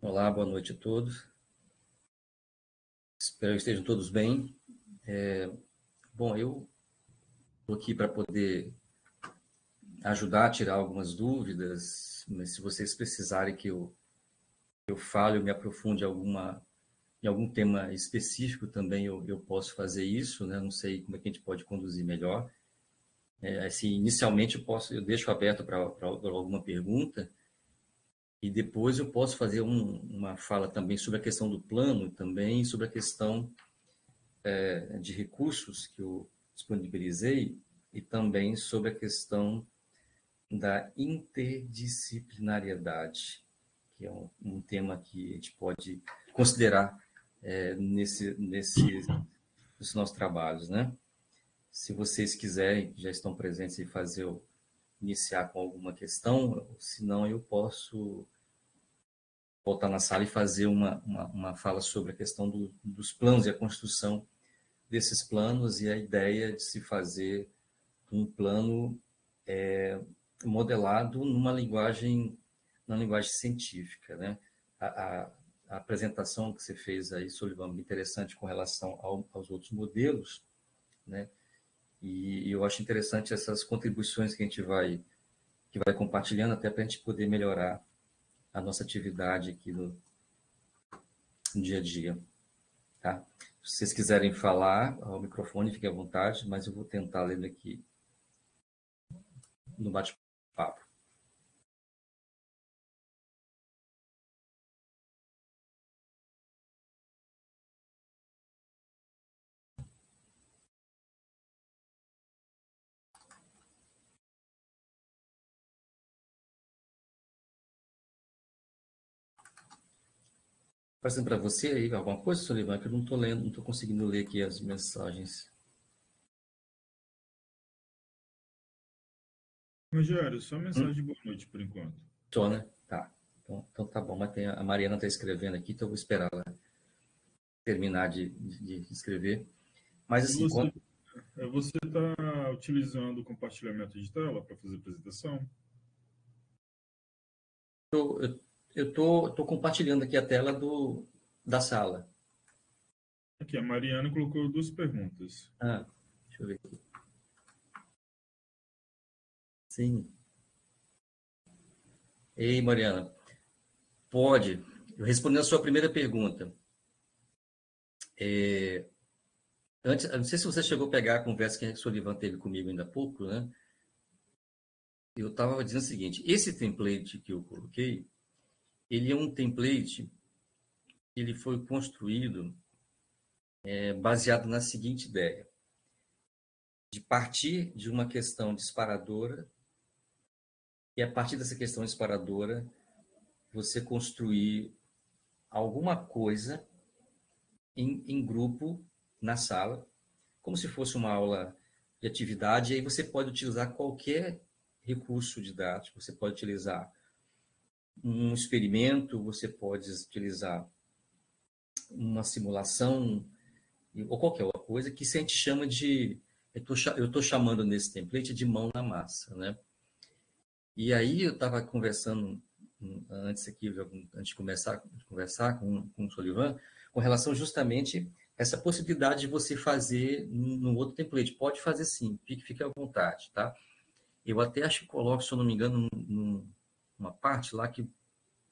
Olá, boa noite a todos. Espero que estejam todos bem. Bom, eu estou aqui para poder ajudar a tirar algumas dúvidas, mas se vocês precisarem que eu fale, eu me aprofunde em algum tema específico também, eu posso fazer isso, né? Não sei como é que a gente pode conduzir melhor. Assim, inicialmente eu deixo aberto para alguma pergunta e depois eu posso fazer uma fala também sobre a questão do plano e também sobre a questão de recursos que eu disponibilizei e também sobre a questão da interdisciplinariedade, que é um tema que a gente pode considerar nos nossos trabalhos, né? Se vocês quiserem, já estão presentes e iniciar com alguma questão, senão eu posso voltar na sala e fazer uma fala sobre a questão dos planos e a construção desses planos e a ideia de se fazer um plano modelado na linguagem científica, né? A, a, a apresentação que você fez aí, Sullivan, interessante com relação aos outros modelos, né? E eu acho interessante essas contribuições que vai compartilhando até para a gente poder melhorar a nossa atividade aqui no dia a dia, tá? Se vocês quiserem falar ao microfone, fiquem à vontade, mas eu vou tentar ler aqui no bate-papo. Aparecendo para você aí alguma coisa, Sullivan, que eu não estou lendo, não estou conseguindo ler aqui as mensagens. Rogério, só mensagem de boa noite por enquanto. Tô, né? Tá. Então tá bom, mas a Mariana está escrevendo aqui, então eu vou esperar ela terminar de escrever. Mas E assim, você está utilizando o compartilhamento de tela para fazer apresentação? eu tô compartilhando aqui a tela da sala. Aqui, a Mariana colocou duas perguntas. Deixa eu ver aqui. Sim. Ei, Mariana, pode. Eu respondendo a sua primeira pergunta. Antes, eu não sei se você chegou a pegar a conversa que a Sullivan teve comigo ainda há pouco, né? Eu estava dizendo o seguinte: esse template que eu coloquei, ele é um template que ele foi construído baseado na seguinte ideia: de partir de uma questão disparadora e a partir dessa questão disparadora você construir alguma coisa em grupo na sala, como se fosse uma aula de atividade, e aí você pode utilizar qualquer recurso didático, você pode utilizar um experimento, você pode utilizar uma simulação ou qualquer outra coisa que a gente chama de, eu estou chamando nesse template de mão na massa, né? E aí eu estava conversando antes aqui, antes de conversar com o Solivan, com relação justamente a essa possibilidade de você fazer num outro template. Pode fazer sim, fique à vontade, tá? Eu até acho que coloco, se eu não me engano, numa parte lá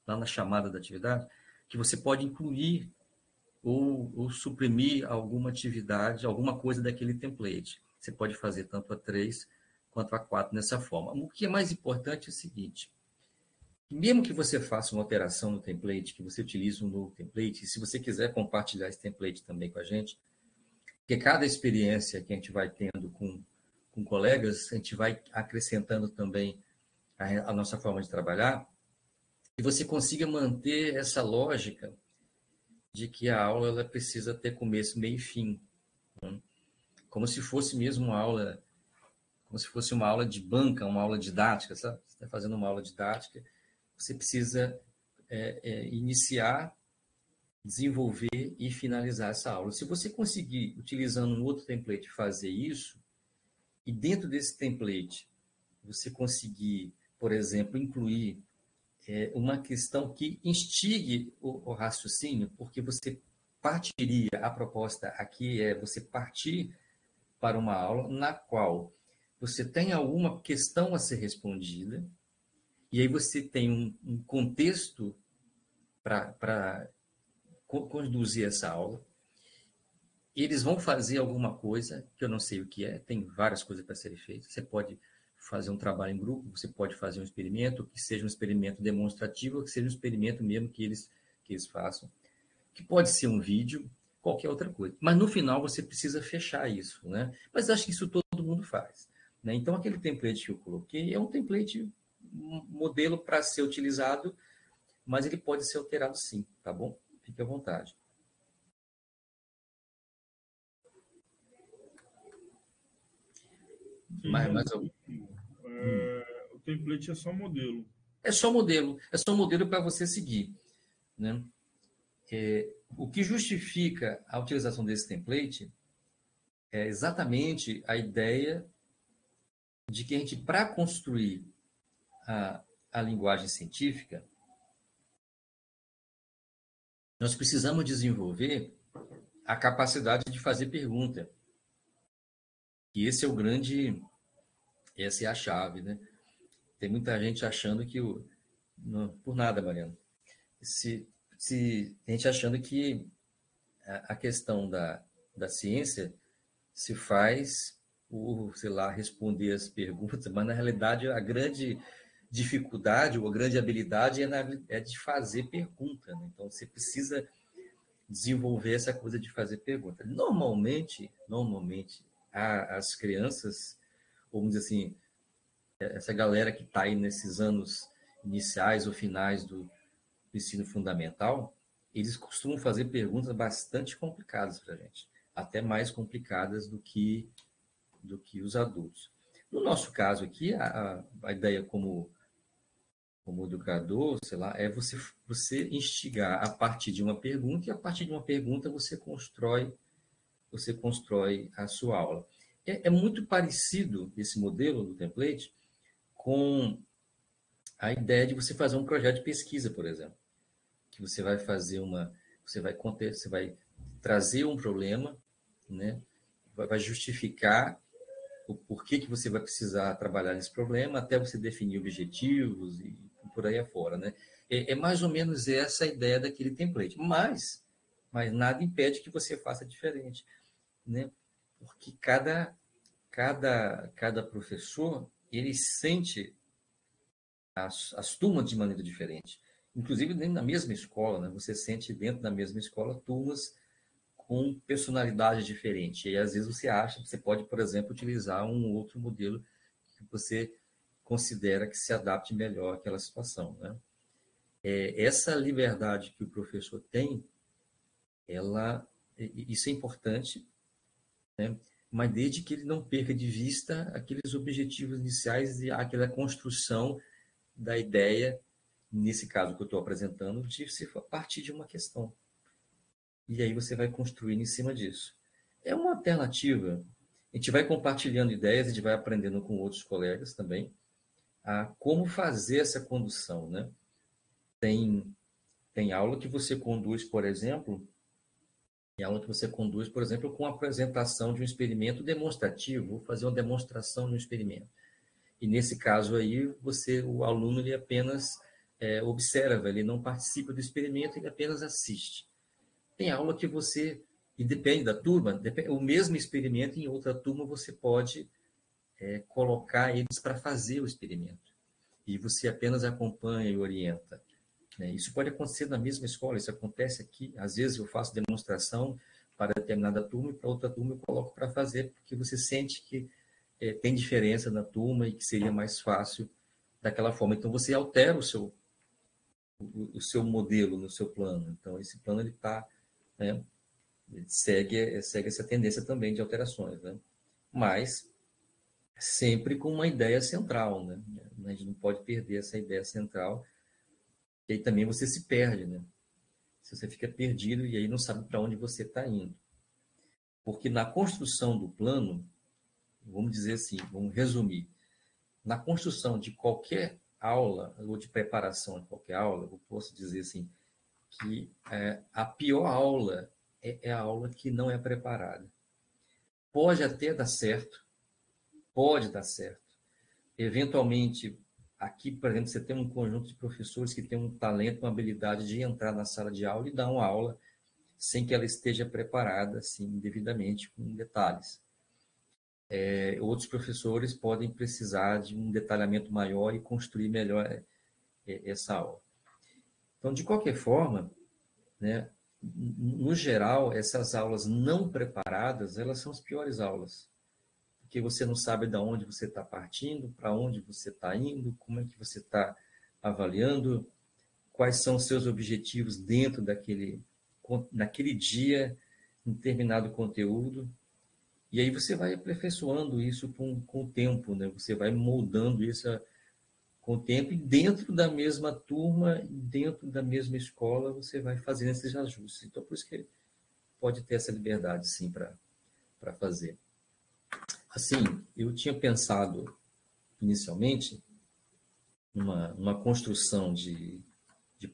na chamada da atividade, que você pode incluir ou suprimir alguma atividade, alguma coisa daquele template. Você pode fazer tanto a 3 quanto a 4 nessa forma. O que é mais importante é o seguinte: mesmo que você faça uma alteração no template, que você utilize um novo template, e se você quiser compartilhar esse template também com a gente, porque cada experiência que a gente vai tendo com colegas, a gente vai acrescentando também a nossa forma de trabalhar, e você consiga manter essa lógica de que a aula ela precisa ter começo, meio e fim, né? Como se fosse mesmo uma aula, como se fosse uma aula de banca, uma aula didática, sabe? Você está fazendo uma aula didática, você precisa iniciar, desenvolver e finalizar essa aula. Se você conseguir, utilizando um outro template, fazer isso, e dentro desse template você conseguir, por exemplo, incluir uma questão que instigue o raciocínio, porque você partiria, a proposta aqui é você partir para uma aula na qual você tem alguma questão a ser respondida, e aí você tem um contexto para conduzir essa aula. Eles vão fazer alguma coisa, que eu não sei o que é, tem várias coisas para serem feitas. Você pode fazer um trabalho em grupo, você pode fazer um experimento, que seja um experimento demonstrativo, que seja um experimento mesmo que eles façam, que pode ser um vídeo, qualquer outra coisa. Mas no final você precisa fechar isso, né? Mas acho que isso todo mundo faz, né? Então aquele template que eu coloquei é um template modelo para ser utilizado, mas ele pode ser alterado sim, tá bom? Fique à vontade. Sim, o template é só modelo. É só modelo para você seguir, né? O que justifica a utilização desse template é exatamente a ideia de que a gente, para construir a linguagem científica, nós precisamos desenvolver a capacidade de fazer pergunta. E esse é o grande, essa é a chave, né? Tem muita gente achando que não, por nada, Mariana. Tem gente achando que a questão da ciência se faz por, sei lá, responder as perguntas, mas na realidade a grande dificuldade ou a grande habilidade é de fazer pergunta, né? Então você precisa desenvolver essa coisa de fazer pergunta. Normalmente as crianças, vamos dizer assim, essa galera que está aí nesses anos iniciais ou finais do ensino fundamental, eles costumam fazer perguntas bastante complicadas para a gente, até mais complicadas do que os adultos. No nosso caso aqui, a ideia como educador, sei lá, é você instigar a partir de uma pergunta, e a partir de uma pergunta você constrói a sua aula. É muito parecido esse modelo do template com a ideia de você fazer um projeto de pesquisa, por exemplo, que você vai fazer você vai trazer um problema, né? Vai justificar o porquê que você vai precisar trabalhar nesse problema, até você definir objetivos e por aí afora, né? É mais ou menos essa a ideia daquele template, mas nada impede que você faça diferente, né? Porque cada professor, ele sente as turmas de maneira diferente. Inclusive, dentro da mesma escola, né? Você sente dentro da mesma escola turmas com personalidade diferente. E às vezes você pode, por exemplo, utilizar um outro modelo que você considera que se adapte melhor àquela situação, né? Essa liberdade que o professor tem, isso é importante, né? Mas desde que ele não perca de vista aqueles objetivos iniciais e aquela construção da ideia, nesse caso que eu estou apresentando, de se partir de uma questão. E aí você vai construindo em cima disso. É uma alternativa. A gente vai compartilhando ideias, a gente vai aprendendo com outros colegas também a como fazer essa condução, né? Tem aula que você conduz, por exemplo, com a apresentação de um experimento demonstrativo, vou fazer uma demonstração de um experimento. E nesse caso aí, o aluno ele apenas observa, ele não participa do experimento, ele apenas assiste. Tem aula que e depende da turma, o mesmo experimento em outra turma você pode colocar eles para fazer o experimento. E você apenas acompanha e orienta, né? Isso pode acontecer na mesma escola, isso acontece aqui. Às vezes eu faço demonstração para determinada turma e para outra turma eu coloco para fazer, porque você sente que tem diferença na turma e que seria mais fácil daquela forma. Então você altera o seu modelo no seu plano. Então esse plano ele está, né, segue essa tendência também de alterações, né? Mas sempre com uma ideia central, né? A gente não pode perder essa ideia central, e aí também você se perde, né? Se você fica perdido e aí não sabe para onde você está indo. Porque na construção do plano, vamos dizer assim, vamos resumir, na construção de qualquer aula ou de preparação de qualquer qualquer aula, eu posso dizer assim, que a pior aula é a aula que não é preparada. Pode até dar certo, pode dar certo. Eventualmente, aqui, por exemplo, você tem um conjunto de professores que tem um talento, uma habilidade de entrar na sala de aula e dar uma aula sem que ela esteja preparada, assim, devidamente, com detalhes. Outros professores podem precisar de um detalhamento maior e construir melhor essa aula. Então, de qualquer forma, né, no geral, essas aulas não preparadas, elas são as piores aulas, porque você não sabe de onde você está partindo, para onde você está indo, como é que você está avaliando, quais são os seus objetivos dentro naquele dia, em determinado conteúdo. E aí você vai aperfeiçoando isso com o tempo, né? Você vai moldando isso com o tempo, e dentro da mesma turma, dentro da mesma escola, você vai fazendo esses ajustes. Então, por isso que pode ter essa liberdade, sim, para fazer. Assim, eu tinha pensado inicialmente numa construção de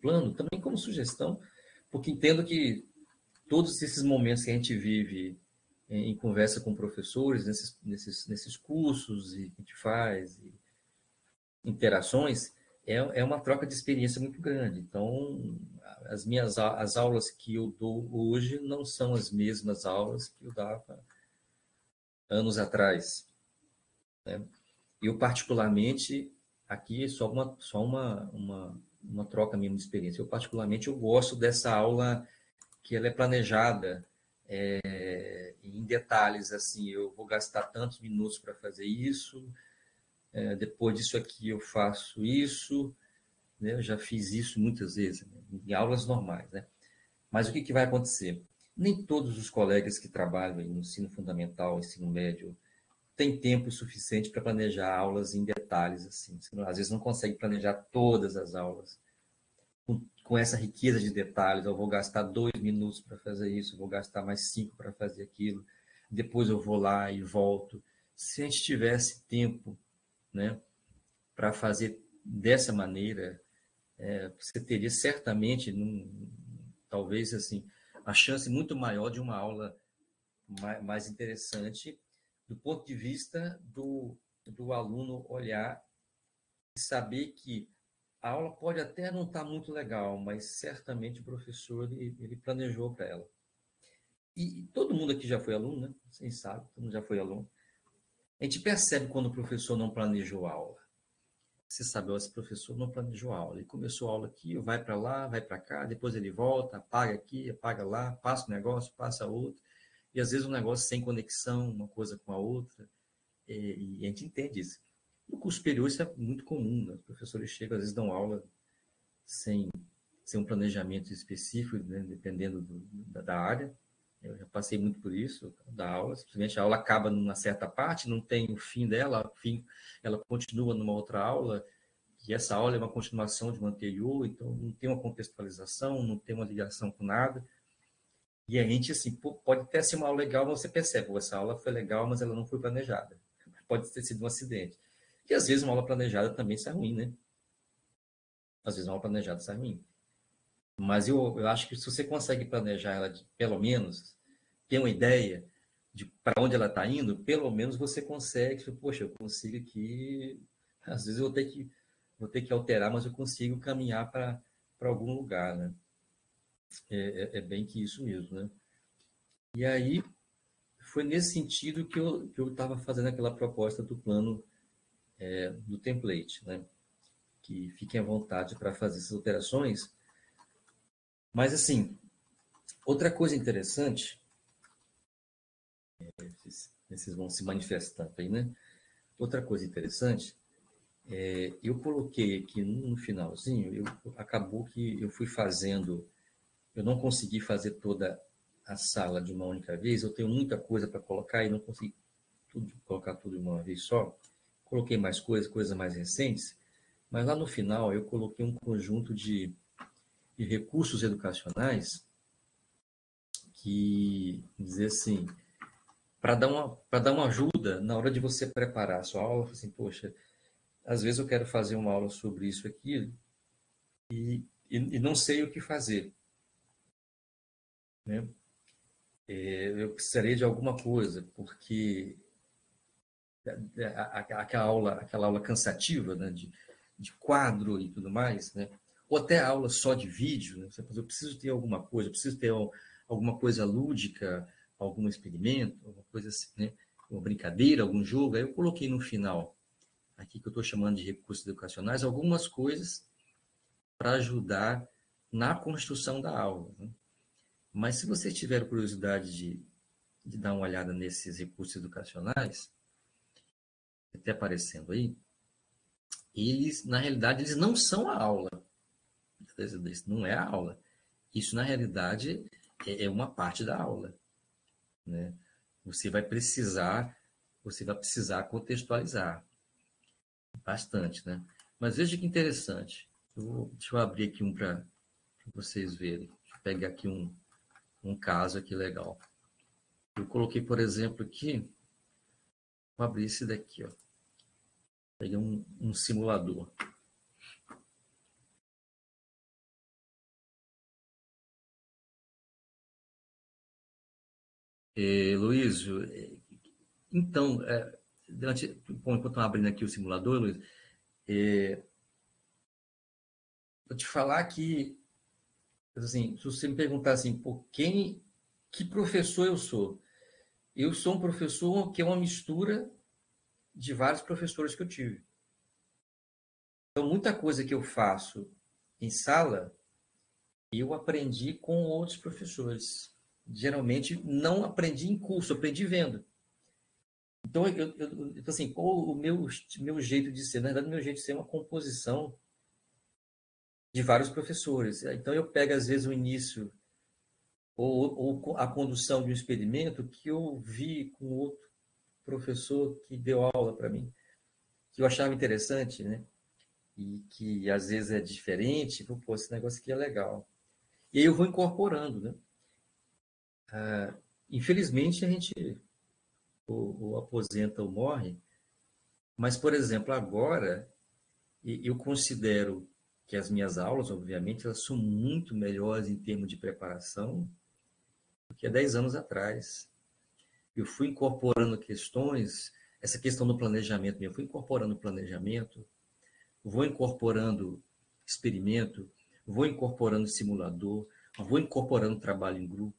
plano, também como sugestão, porque entendo que todos esses momentos que a gente vive em conversa com professores, nesses cursos e que a gente faz, e interações, é uma troca de experiência muito grande. Então, as aulas que eu dou hoje não são as mesmas aulas que eu dava anos atrás, né? Eu, particularmente, aqui é só uma troca mesmo de experiência. Eu, particularmente, eu gosto dessa aula que ela é planejada em detalhes, assim, eu vou gastar tantos minutos para fazer isso, depois disso aqui eu faço isso, né? Eu já fiz isso muitas vezes, né? Em aulas normais, né? Mas o que vai acontecer? Nem todos os colegas que trabalham no ensino fundamental, ensino médio, têm tempo suficiente para planejar aulas em detalhes, assim. Você, às vezes não consegue planejar todas as aulas com essa riqueza de detalhes. Eu vou gastar 2 minutos para fazer isso, vou gastar mais 5 para fazer aquilo, depois eu vou lá e volto. Se a gente tivesse tempo, né, para fazer dessa maneira, você teria certamente, talvez assim, a chance muito maior de uma aula mais interessante do ponto de vista do aluno olhar e saber que a aula pode até não estar muito legal, mas certamente o professor ele planejou para ela. E todo mundo aqui já foi aluno, né? Vocês sabem, todo mundo já foi aluno. A gente percebe quando o professor não planejou a aula. Você sabe, esse professor não planejou a aula. Ele começou a aula aqui, vai para lá, vai para cá, depois ele volta, apaga aqui, apaga lá, passa um negócio, passa outro. E às vezes um negócio sem conexão, uma coisa com a outra. E a gente entende isso. No curso superior isso é muito comum, né? Os professores chegam, às vezes dão aula sem um planejamento específico, né? Dependendo da área. Eu já passei muito por isso, da aula. Simplesmente a aula acaba numa certa parte, não tem o fim dela, ela continua numa outra aula, e essa aula é uma continuação de uma anterior, então não tem uma contextualização, não tem uma ligação com nada. E a gente, assim, pode até ser uma aula legal, mas você percebe, essa aula foi legal, mas ela não foi planejada. Pode ter sido um acidente. E às vezes uma aula planejada também sai ruim, né? Às vezes uma aula planejada sai ruim. Mas eu acho que se você consegue planejar ela, pelo menos, ter uma ideia de para onde ela está indo, pelo menos você consegue, poxa, eu consigo aqui, às vezes eu vou ter que alterar, mas eu consigo caminhar para algum lugar, né? É bem que isso mesmo, né? E aí, foi nesse sentido que eu estava fazendo aquela proposta do plano do template, né? Que fiquem à vontade para fazer essas alterações. Mas, assim, outra coisa interessante, esses vão se manifestando aí, né? Outra coisa interessante, eu coloquei aqui no finalzinho, acabou que eu fui fazendo, eu não consegui fazer toda a sala de uma única vez, eu tenho muita coisa para colocar e não consegui colocar tudo de uma vez só. Coloquei mais coisas mais recentes, mas lá no final eu coloquei um conjunto de recursos educacionais que, dizer assim, para dar uma ajuda na hora de você preparar a sua aula, assim, poxa, às vezes eu quero fazer uma aula sobre isso aqui, e não sei o que fazer, né? Eu precisaria de alguma coisa, porque aquela aula cansativa, né, de quadro e tudo mais, né? Ou até aula só de vídeo, né? Eu preciso ter alguma coisa, eu preciso ter alguma coisa lúdica, algum experimento, alguma coisa assim, né? Uma brincadeira, algum jogo. Aí eu coloquei no final, aqui que eu estou chamando de recursos educacionais, algumas coisas para ajudar na construção da aula, né? Mas se você tiver curiosidade de dar uma olhada nesses recursos educacionais, até aparecendo aí, eles, na realidade, eles não são a aula. Isso não é a aula. Isso, na realidade, é uma parte da aula, né? Você vai precisar, você vai precisar contextualizar bastante, né? Mas veja que interessante. Deixa eu abrir aqui um para vocês verem. Deixa eu pegar aqui um caso aqui legal. Eu coloquei, por exemplo, aqui, vou abrir esse daqui, ó. Peguei um simulador. Luísio, então, enquanto estou abrindo aqui o simulador, Luiz, vou te falar que, assim, se você me perguntar assim, por que professor eu sou um professor que é uma mistura de vários professores que eu tive. Então, muita coisa que eu faço em sala, eu aprendi com outros professores. Geralmente, não aprendi em curso, aprendi vendo. Então, assim, o meu jeito de ser, na verdade, o meu jeito de ser é uma composição de vários professores. Então, eu pego, às vezes, o início ou a condução de um experimento que eu vi com outro professor que deu aula para mim, que eu achava interessante, né? E que, às vezes, é diferente. Pô, esse negócio aqui é legal. E aí eu vou incorporando, né? Infelizmente, a gente ou aposenta ou morre, mas, por exemplo, agora, eu considero que as minhas aulas, obviamente, elas são muito melhores em termos de preparação do que há 10 anos atrás. Eu fui incorporando questões, essa questão do planejamento, eu fui incorporando planejamento, vou incorporando experimento, vou incorporando simulador, vou incorporando trabalho em grupo,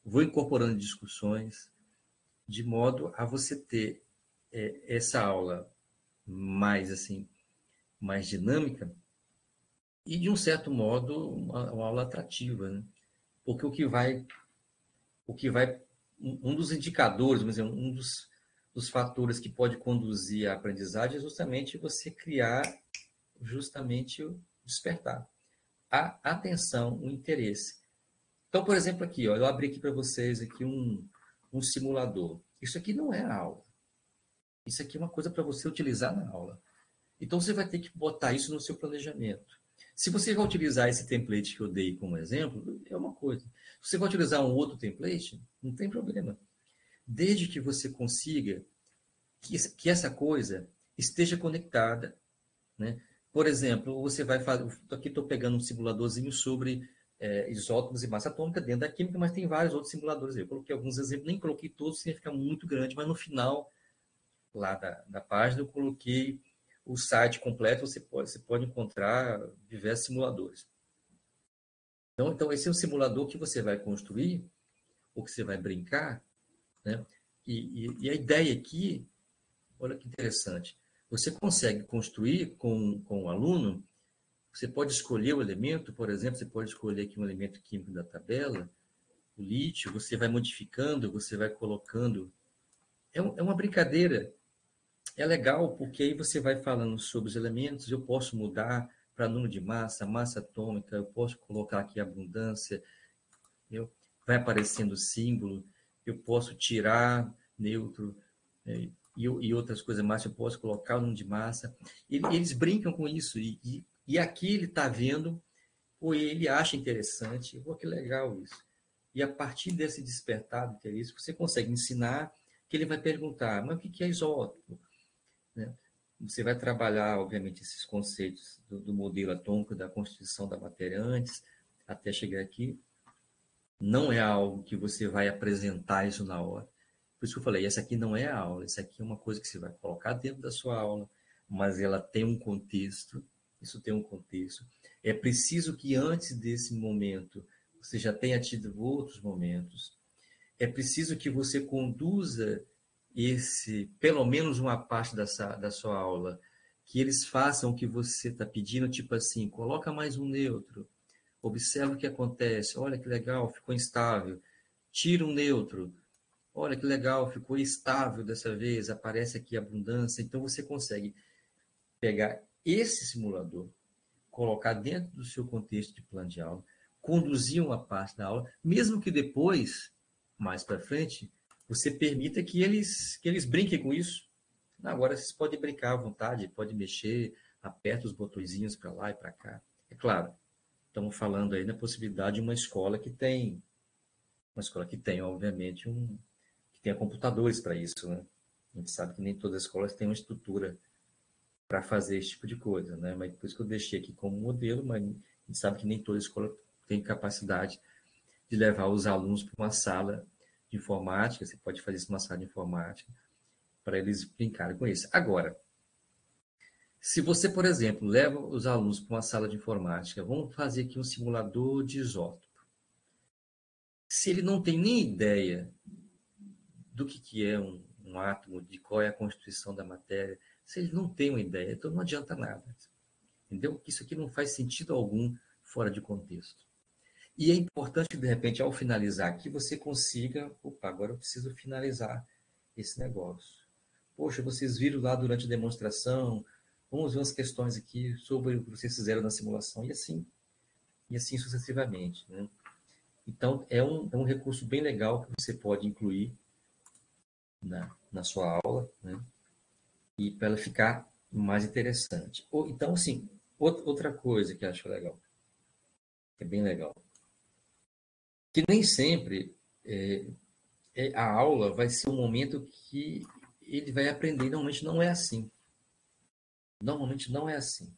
vou incorporando discussões, de modo a você ter essa aula mais assim, mais dinâmica e, de um certo modo, uma aula atrativa, né? Porque o que vai, um dos indicadores, vamos dizer, um dos fatores que pode conduzir à aprendizagem é justamente você criar justamente o despertar a atenção, o interesse. Então, por exemplo, aqui, ó, eu abri aqui para vocês aqui um simulador. Isso aqui não é a aula. Isso aqui é uma coisa para você utilizar na aula. Então, você vai ter que botar isso no seu planejamento. Se você vai utilizar esse template que eu dei como exemplo, é uma coisa. Se você vai utilizar um outro template, não tem problema. Desde que você consiga que essa coisa esteja conectada, né? Por exemplo, você vai fazer. Aqui estou pegando um simuladorzinho sobre isótopos e massa atômica dentro da química, mas tem vários outros simuladores. Eu coloquei alguns exemplos, nem coloquei todos, sem ficar muito grande, mas no final lá da página eu coloquei o site completo, você pode encontrar diversos simuladores. Então, esse é um simulador que você vai construir, ou que você vai brincar, né? E a ideia aqui, olha que interessante, você consegue construir com o aluno, você pode escolher o elemento, por exemplo, você pode escolher aqui um elemento químico da tabela, o lítio, você vai modificando, você vai colocando. É uma brincadeira. É legal porque aí você vai falando sobre os elementos, eu posso mudar para número de massa, massa atômica, eu posso colocar aqui abundância, entendeu? Vai aparecendo o símbolo, eu posso tirar neutro, e outras coisas mais, eu posso colocar o número de massa. Eles brincam com isso, e aqui ele está vendo, ou ele acha interessante, pô, que legal isso. E a partir desse despertado que é isso, você consegue ensinar que ele vai perguntar, mas o que é isótopo? Né? você vai trabalhar, obviamente, esses conceitos do modelo atômico, da constituição da matéria antes, até chegar aqui. Não é algo que você vai apresentar isso na hora. Por isso que eu falei, essa aqui não é a aula, essa aqui é uma coisa que você vai colocar dentro da sua aula, mas ela tem um contexto, isso tem um contexto. É preciso que antes desse momento você já tenha tido outros momentos. É preciso que você conduza pelo menos uma parte da sua aula, que eles façam o que você está pedindo, tipo assim, coloca mais um neutro, observa o que acontece, olha que legal, ficou instável, tira um neutro, olha que legal, ficou estável dessa vez, aparece aqui abundância. Então você consegue pegar esse simulador, colocar dentro do seu contexto de plano de aula, conduzir uma parte da aula, mesmo que depois, mais para frente, você permita que eles brinquem com isso. Agora vocês podem brincar à vontade, pode mexer, aperta os botõezinhos para lá e para cá. É claro, estamos falando aí na possibilidade de uma escola que tem, obviamente, que tenha computadores para isso, né? A gente sabe que nem todas as escolas têm uma estrutura para fazer esse tipo de coisa, né? Mas por isso que eu deixei aqui como modelo, mas a gente sabe que nem toda escola tem capacidade de levar os alunos para uma sala de informática, você pode fazer isso numa sala de informática, para eles brincarem com isso. Agora, se você, por exemplo, leva os alunos para uma sala de informática, vamos fazer aqui um simulador de isótopo. Se ele não tem nem ideia do que é um átomo, de qual é a constituição da matéria, se ele não tem uma ideia, então não adianta nada. Entendeu? Isso aqui não faz sentido algum fora de contexto. E é importante que, de repente, ao finalizar aqui, você consiga, opa, agora eu preciso finalizar esse negócio. Poxa, vocês viram lá durante a demonstração, vamos ver umas questões aqui sobre o que vocês fizeram na simulação, e assim sucessivamente. Né? Então, é um recurso bem legal que você pode incluir na sua aula, né? E para ela ficar mais interessante. Então, assim, outra coisa que eu acho legal, que é bem legal, que nem sempre a aula vai ser um momento que ele vai aprender. Normalmente não é assim. Normalmente não é assim.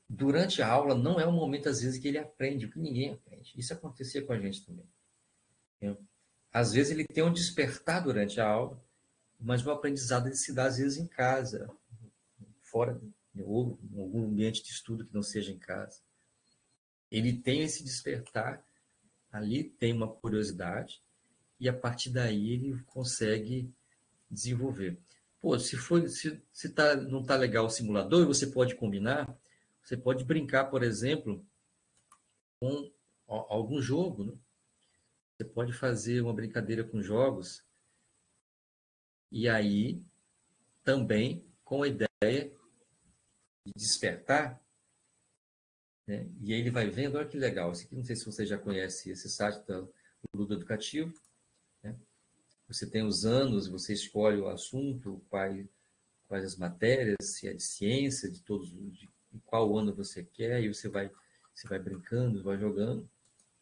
Durante a aula não é um momento, às vezes, que ele aprende o que ninguém aprende. Isso acontecia com a gente também. Entendeu? Às vezes ele tem um despertar durante a aula, mas o aprendizado ele se dá, às vezes, em casa, fora, ou em algum ambiente de estudo que não seja em casa. Ele tem esse despertar, ali tem uma curiosidade, e a partir daí ele consegue desenvolver. Pô, se não está legal o simulador, você pode combinar, você pode brincar, por exemplo, com algum jogo, né? Você pode fazer uma brincadeira com jogos, e aí também com a ideia de despertar, né? E aí ele vai vendo, olha que legal, isso aqui, não sei se você já conhece esse site do Ludo Educativo, né? Você tem os anos, você escolhe o assunto, quais as matérias, se é de ciência, de qual ano você quer, e você vai brincando, vai jogando,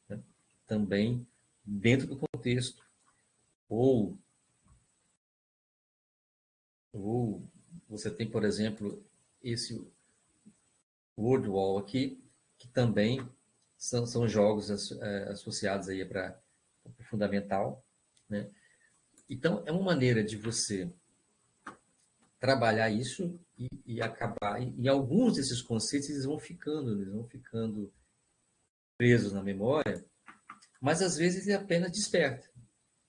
né? Também dentro do contexto. Ou, ou você tem, por exemplo, esse Word Wall aqui, que também são jogos associados aí para o fundamental, né? Então, é uma maneira de você trabalhar isso e acabar. E alguns desses conceitos eles vão ficando presos na memória, mas às vezes ele apenas desperta.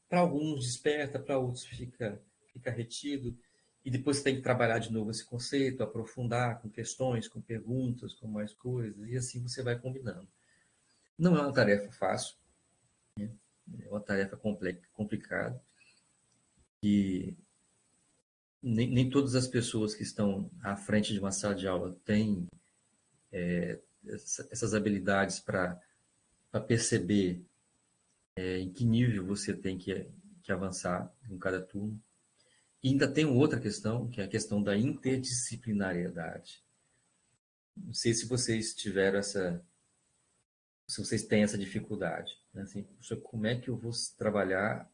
Para alguns desperta, para outros fica retido. E depois você tem que trabalhar de novo esse conceito, aprofundar com questões, com perguntas, com mais coisas, e assim você vai combinando. Não é uma tarefa fácil, né? É uma tarefa complicada, e nem todas as pessoas que estão à frente de uma sala de aula têm essas habilidades para perceber em que nível você tem que avançar em cada turno. E ainda tem outra questão, que é a questão da interdisciplinariedade. Não sei se vocês tiveram se vocês têm essa dificuldade, né? Assim, como é que eu vou trabalhar,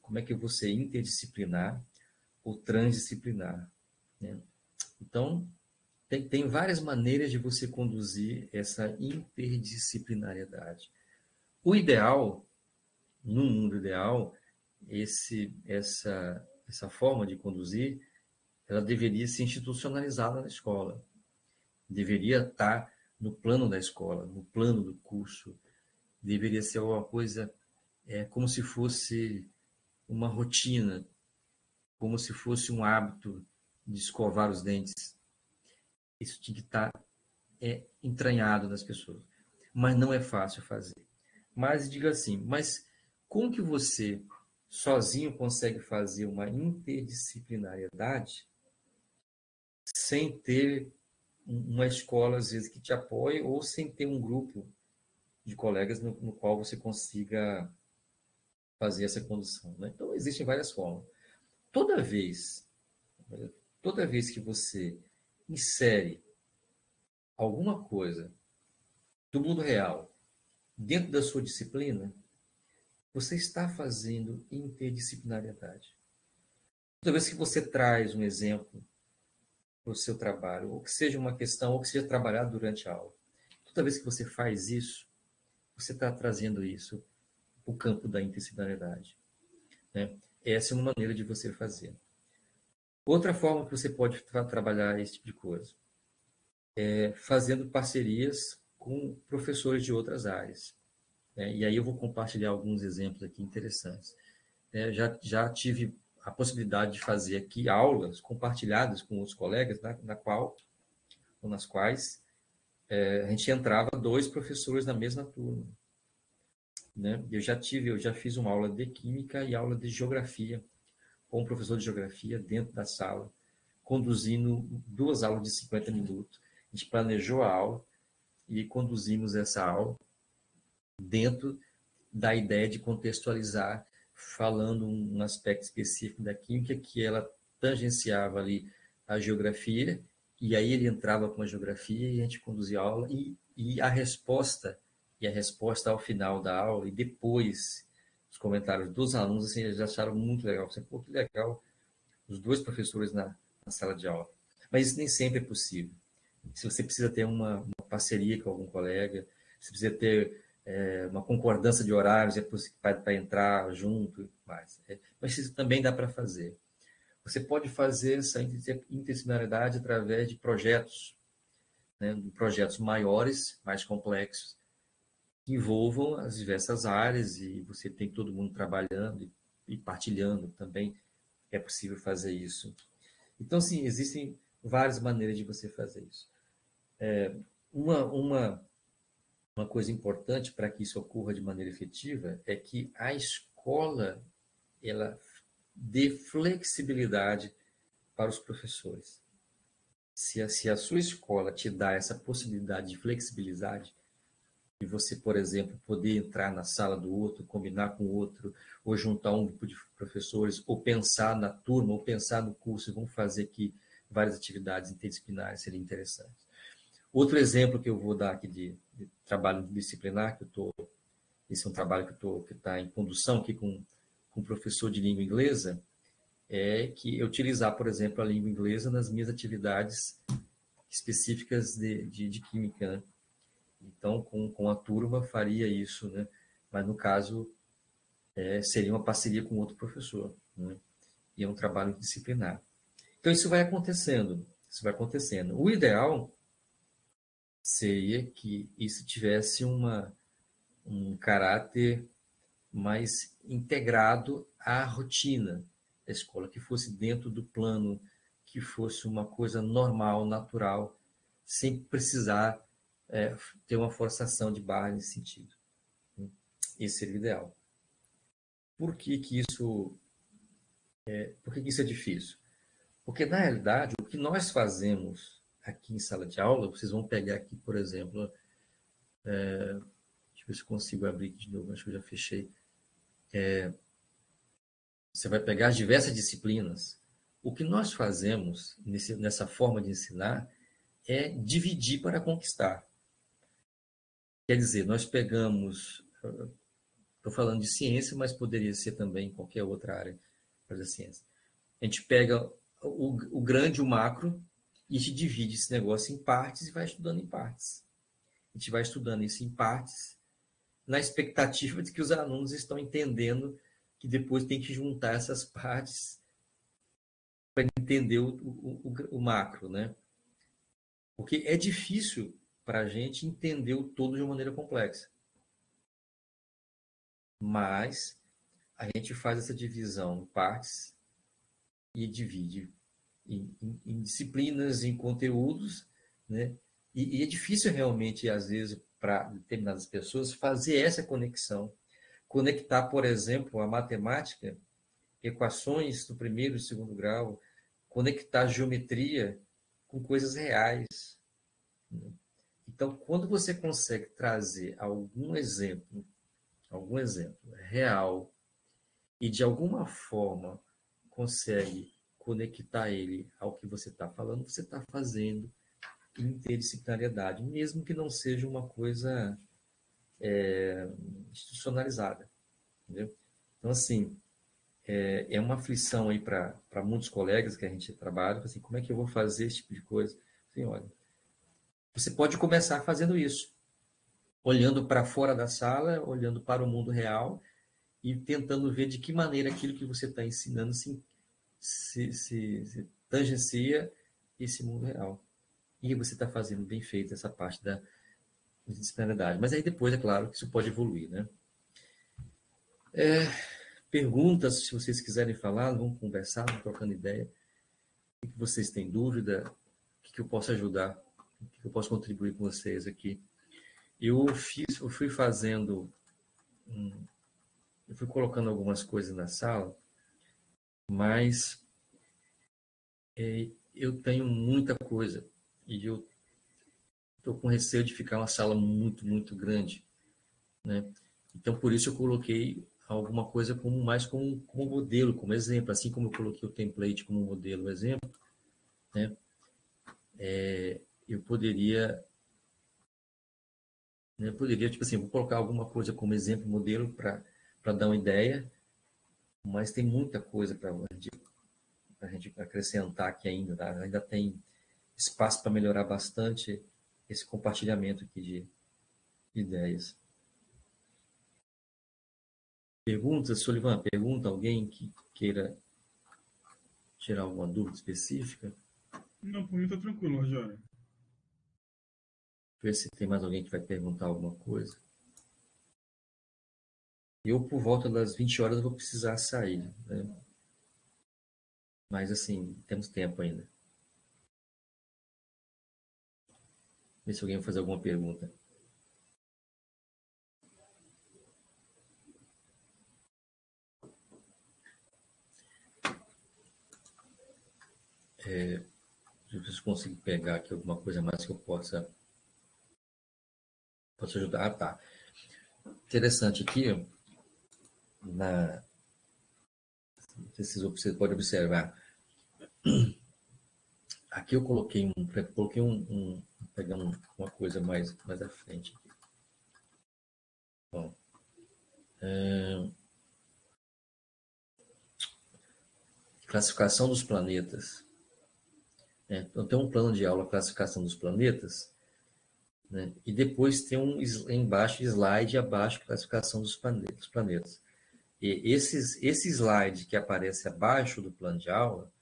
como é que eu vou ser interdisciplinar ou transdisciplinar, né? Então, tem várias maneiras de você conduzir essa interdisciplinariedade. O ideal, no mundo ideal, essa forma de conduzir, ela deveria ser institucionalizada na escola. Deveria estar no plano da escola, no plano do curso. Deveria ser uma coisa como se fosse uma rotina, como se fosse um hábito de escovar os dentes. Isso tinha que estar entranhado nas pessoas. Mas não é fácil fazer. Mas diga assim, mas como que você sozinho consegue fazer uma interdisciplinariedade sem ter uma escola, às vezes, que te apoie ou sem ter um grupo de colegas no qual você consiga fazer essa condução, né? Então, existem várias formas. Toda vez, toda vez que você insere alguma coisa do mundo real dentro da sua disciplina, você está fazendo interdisciplinariedade. Toda vez que você traz um exemplo para o seu trabalho, ou que seja uma questão, ou que seja trabalhado durante a aula, toda vez que você faz isso, você está trazendo isso para o campo da interdisciplinariedade, né? Essa é uma maneira de você fazer. Outra forma que você pode trabalhar esse tipo de coisa é fazendo parcerias com professores de outras áreas, né? E aí eu vou compartilhar alguns exemplos aqui interessantes. Já tive a possibilidade de fazer aqui aulas compartilhadas com outros colegas, nas quais a gente entrava 2 professores na mesma turma, né? Eu já fiz uma aula de química e aula de geografia com um professor de geografia dentro da sala, conduzindo 2 aulas de 50 minutos. A gente planejou a aula e conduzimos essa aula dentro da ideia de contextualizar, falando um aspecto específico da química, que ela tangenciava ali a geografia, e aí ele entrava com a geografia e a gente conduzia a aula, e a resposta ao final da aula, e depois os comentários dos alunos, assim, eles acharam muito legal. Assim, pô, que legal, os 2 professores na sala de aula. Mas isso nem sempre é possível. Se você precisa ter uma parceria com algum colega, se precisa ter uma concordância de horários para entrar junto, mas isso também dá para fazer. Você pode fazer essa interdisciplinaridade através de projetos, né, projetos maiores, mais complexos, que envolvam as diversas áreas e você tem todo mundo trabalhando e partilhando também. É possível fazer isso. Então, sim, existem várias maneiras de você fazer isso. Uma coisa importante para que isso ocorra de maneira efetiva é que a escola ela dê flexibilidade para os professores. Se a sua escola te dá essa possibilidade de flexibilidade, de você, por exemplo, poder entrar na sala do outro, combinar com o outro, ou juntar um grupo de professores, ou pensar na turma, ou pensar no curso, vamos fazer aqui várias atividades interdisciplinares, seria interessante. Outro exemplo que eu vou dar aqui de trabalho disciplinar, esse é um trabalho que está em condução aqui com um professor de língua inglesa, é que eu utilizar, por exemplo, a língua inglesa nas minhas atividades específicas de química, né? Então, com a turma faria isso, né? Mas no caso seria uma parceria com outro professor, né? E é um trabalho disciplinar. Então isso vai acontecendo, O ideal seria que isso tivesse um caráter mais integrado à rotina da escola, que fosse dentro do plano, que fosse uma coisa normal, natural, sem precisar ter uma forçação de barra nesse sentido. Esse seria o ideal. Por que isso é difícil? Porque, na realidade, o que nós fazemos aqui em sala de aula, vocês vão pegar aqui, por exemplo, deixa eu ver se eu consigo abrir aqui de novo, acho que eu já fechei. Você vai pegar as diversas disciplinas. O que nós fazemos nessa forma de ensinar é dividir para conquistar. Quer dizer, nós pegamos, estou falando de ciência, mas poderia ser também qualquer outra área da ciência. A gente pega o grande, o macro, E a gente divide esse negócio em partes e vai estudando em partes. A gente vai estudando isso em partes, na expectativa de que os alunos estão entendendo que depois tem que juntar essas partes para entender o macro, né? Porque é difícil para a gente entender o todo de uma maneira complexa. Mas a gente faz essa divisão em partes e divide em disciplinas, em conteúdos, né? E é difícil realmente, às vezes, para determinadas pessoas, fazer essa conexão. Conectar, por exemplo, a matemática, equações do primeiro e segundo grau, conectar geometria com coisas reais. Né? Então, quando você consegue trazer algum exemplo real, e de alguma forma consegue conectar ele ao que você está falando, você está fazendo interdisciplinariedade, mesmo que não seja uma coisa institucionalizada. Entendeu? Então, assim, é uma aflição aí para muitos colegas que a gente trabalha, assim, como é que eu vou fazer esse tipo de coisa? Assim, olha, você pode começar fazendo isso, olhando para fora da sala, olhando para o mundo real e tentando ver de que maneira aquilo que você está ensinando se tangencia esse mundo real. E você está fazendo bem feito essa parte da disciplinaridade. Mas aí depois, é claro, que isso pode evoluir, né? Perguntas, se vocês quiserem falar, vamos conversar, vamos trocando ideia. O que vocês têm dúvida? O que eu posso ajudar? O que eu posso contribuir com vocês aqui? Eu fui fazendo, eu fui colocando algumas coisas na sala, mas eu tenho muita coisa e eu estou com receio de ficar uma sala muito, muito grande, né? Então, por isso eu coloquei alguma coisa como modelo, como exemplo, assim como eu coloquei o template como modelo, exemplo, né? Eu poderia, tipo assim, vou colocar alguma coisa como exemplo, modelo, para dar uma ideia, mas tem muita coisa para a gente acrescentar aqui ainda, tá? Ainda tem espaço para melhorar bastante esse compartilhamento aqui de ideias. Perguntas, Sullivan? Pergunta alguém que queira tirar alguma dúvida específica? Não, por mim tá tranquilo, Rogério. Ver se tem mais alguém que vai perguntar alguma coisa. Eu, por volta das 20 horas, eu vou precisar sair, né? Mas, assim, temos tempo ainda. Ver se alguém vai fazer alguma pergunta. Se vocês conseguirem pegar aqui alguma coisa mais que eu possa ajudar. Ah, tá. Interessante aqui, vocês podem observar. Aqui eu coloquei pegando uma coisa mais à frente. Bom, classificação dos planetas. Né? Então, tem um plano de aula, classificação dos planetas, né? E depois tem embaixo slide, abaixo, classificação dos planetas. E esse slide que aparece abaixo do plano de aula,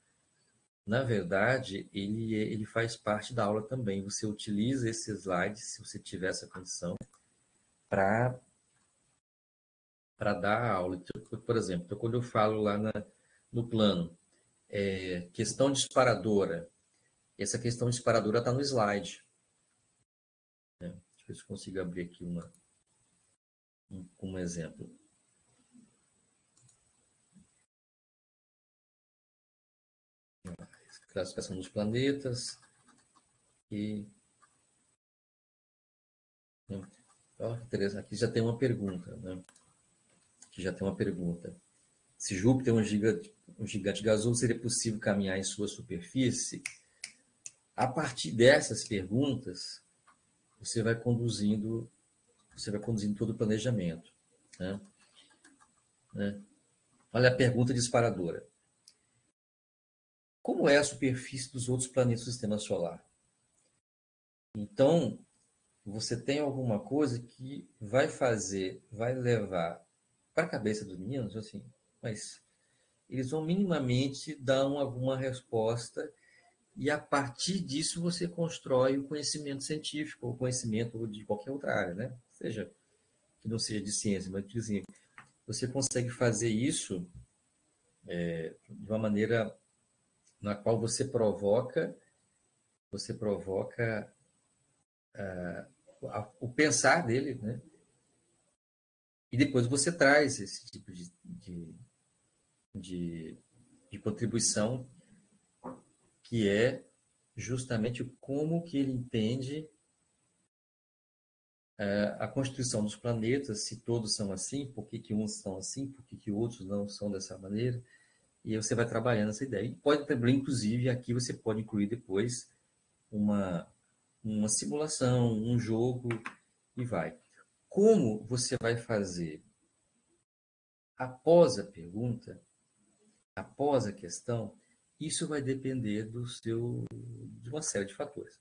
na verdade, ele faz parte da aula também. Você utiliza esse slide, se você tiver essa condição, para dar a aula. Por exemplo, então, quando eu falo lá no plano, questão disparadora, essa questão disparadora está no slide. Né? Deixa eu ver se eu consigo abrir aqui um exemplo. Classificação dos planetas e né? Interessante. Aqui já tem uma pergunta, né? Aqui já tem uma pergunta. Se Júpiter é um gigante gasoso, seria possível caminhar em sua superfície? A partir dessas perguntas, você vai conduzindo todo o planejamento, né? Olha a pergunta disparadora. como é a superfície dos outros planetas do sistema solar. Então, você tem alguma coisa que vai levar para a cabeça dos meninos, assim, mas eles vão minimamente dar alguma resposta e a partir disso você constrói o conhecimento científico, ou conhecimento de qualquer outra área, né? Seja que não seja de ciência, mas assim, você consegue fazer isso de uma maneira na qual você provoca o pensar dele, né? E depois você traz esse tipo de, de contribuição que é justamente como que ele entende a constituição dos planetas, se todos são assim, por que que uns são assim, por que que outros não são dessa maneira, e aí você vai trabalhando essa ideia. E pode também, inclusive, aqui você pode incluir depois uma, uma simulação, um jogo, e vai. Como você vai fazer após a pergunta, após a questão, isso vai depender de uma série de fatores.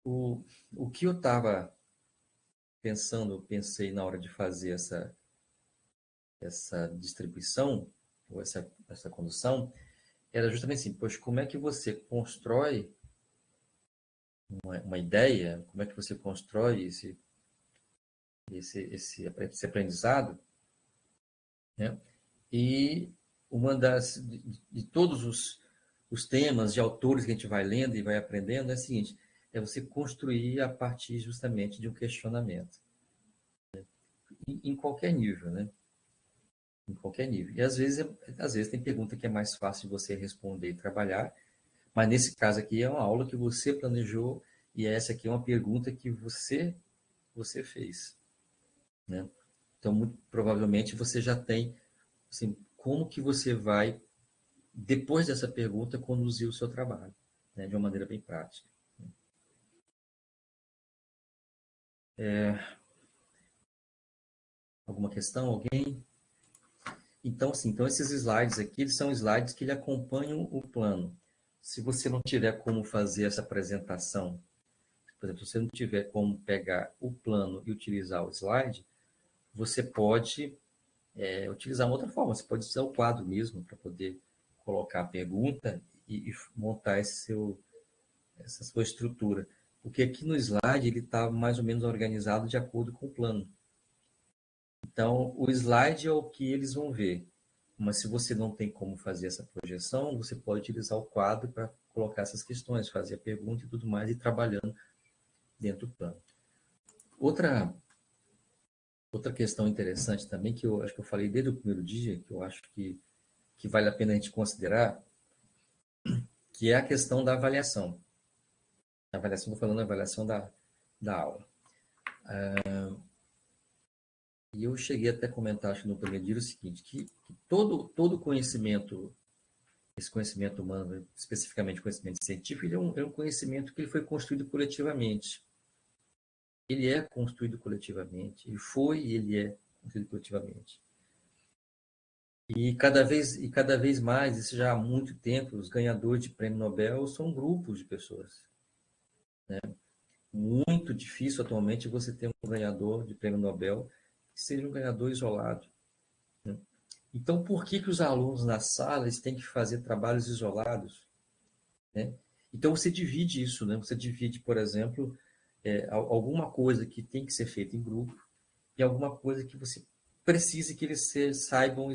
O que eu estava pensei na hora de fazer essa distribuição, ou essa condução, era justamente assim, pois como é que você constrói uma ideia, como é que você constrói esse aprendizado, né? E uma de todos os temas, de autores que a gente vai lendo e vai aprendendo, é o seguinte, é você construir a partir justamente de um questionamento, em qualquer nível, né? Em qualquer nível. E às vezes tem pergunta que é mais fácil de você responder e trabalhar, mas nesse caso aqui é uma aula que você planejou e essa aqui é uma pergunta que você fez, né? Então, muito provavelmente você já tem, assim, como que você vai, depois dessa pergunta, conduzir o seu trabalho, né? De uma maneira bem prática. Alguma questão? Alguém? Então, assim, então esses slides aqui, eles são slides que ele acompanham o plano. Se você não tiver como fazer essa apresentação, por exemplo, se você não tiver como pegar o plano e utilizar o slide, você pode utilizar uma outra forma. Você pode usar o quadro mesmo para poder colocar a pergunta e montar essa sua estrutura. Porque aqui no slide ele está mais ou menos organizado de acordo com o plano. Então, o slide é o que eles vão ver. Mas se você não tem como fazer essa projeção, você pode utilizar o quadro para colocar essas questões, fazer a pergunta e tudo mais, e ir trabalhando dentro do plano. Outra questão interessante também, que eu acho que eu falei desde o primeiro dia, que eu acho que vale a pena a gente considerar, que é a questão da avaliação. A avaliação, estou falando da avaliação da aula. E eu cheguei até a comentar, acho que no primeiro dia, o seguinte, que todo conhecimento, esse conhecimento humano, especificamente conhecimento científico, ele é um conhecimento que ele foi construído coletivamente. Ele é construído coletivamente, ele é construído coletivamente. E cada vez mais, isso já há muito tempo, os ganhadores de prêmio Nobel são grupos de pessoas. Né? Muito difícil atualmente você ter um ganhador de prêmio Nobel que seja um ganhador isolado. Né? Então, por que os alunos na sala têm que fazer trabalhos isolados? Né? Então, você divide isso. Né? Você divide, por exemplo, alguma coisa que tem que ser feita em grupo e alguma coisa que você precise que eles saibam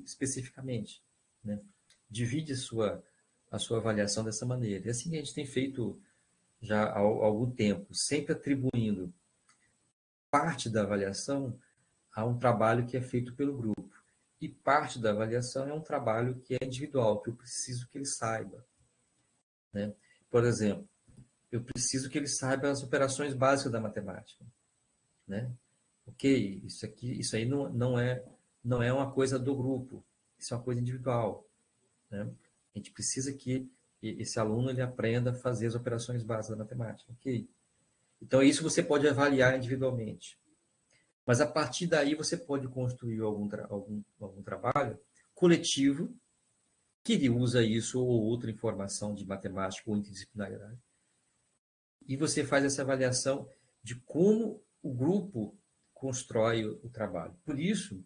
especificamente. Né? Divide a sua avaliação dessa maneira. É assim que a gente tem feito já há algum tempo, sempre atribuindo parte da avaliação a um trabalho que é feito pelo grupo. E parte da avaliação é um trabalho que é individual, que eu preciso que ele saiba. Né? Por exemplo, eu preciso que ele saiba as operações básicas da matemática. Né? Ok, isso aí não é uma coisa do grupo, isso é uma coisa individual. Né? A gente precisa que esse aluno ele aprenda a fazer as operações básicas da matemática. Ok. Então, isso você pode avaliar individualmente. Mas, a partir daí, você pode construir algum trabalho coletivo que ele usa isso ou outra informação de matemática ou interdisciplinaridade. E você faz essa avaliação de como o grupo constrói o trabalho. Por isso,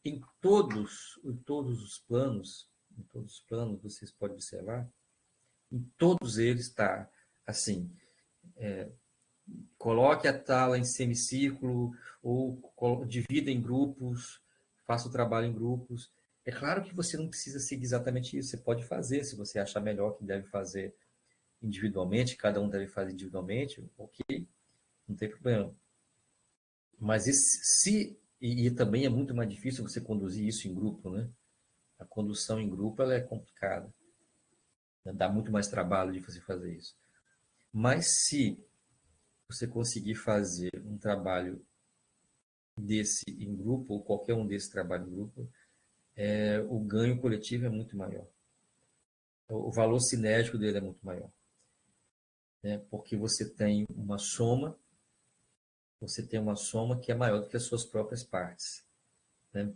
em todos os planos, vocês podem observar, em todos eles está assim, coloque a tala em semicírculo ou divida em grupos, faça o trabalho em grupos. É claro que você não precisa seguir exatamente isso, você pode fazer, se você achar melhor que deve fazer individualmente, cada um deve fazer individualmente, ok, não tem problema. Mas e também é muito mais difícil você conduzir isso em grupo, né? A condução em grupo ela é complicada, né? Dá muito mais trabalho de você fazer isso. Mas se você conseguir fazer um trabalho desse em grupo, ou qualquer um desses trabalhos em grupo, o ganho coletivo é muito maior. O valor cinético dele é muito maior. Né? Porque você tem uma soma que é maior do que as suas próprias partes. Né?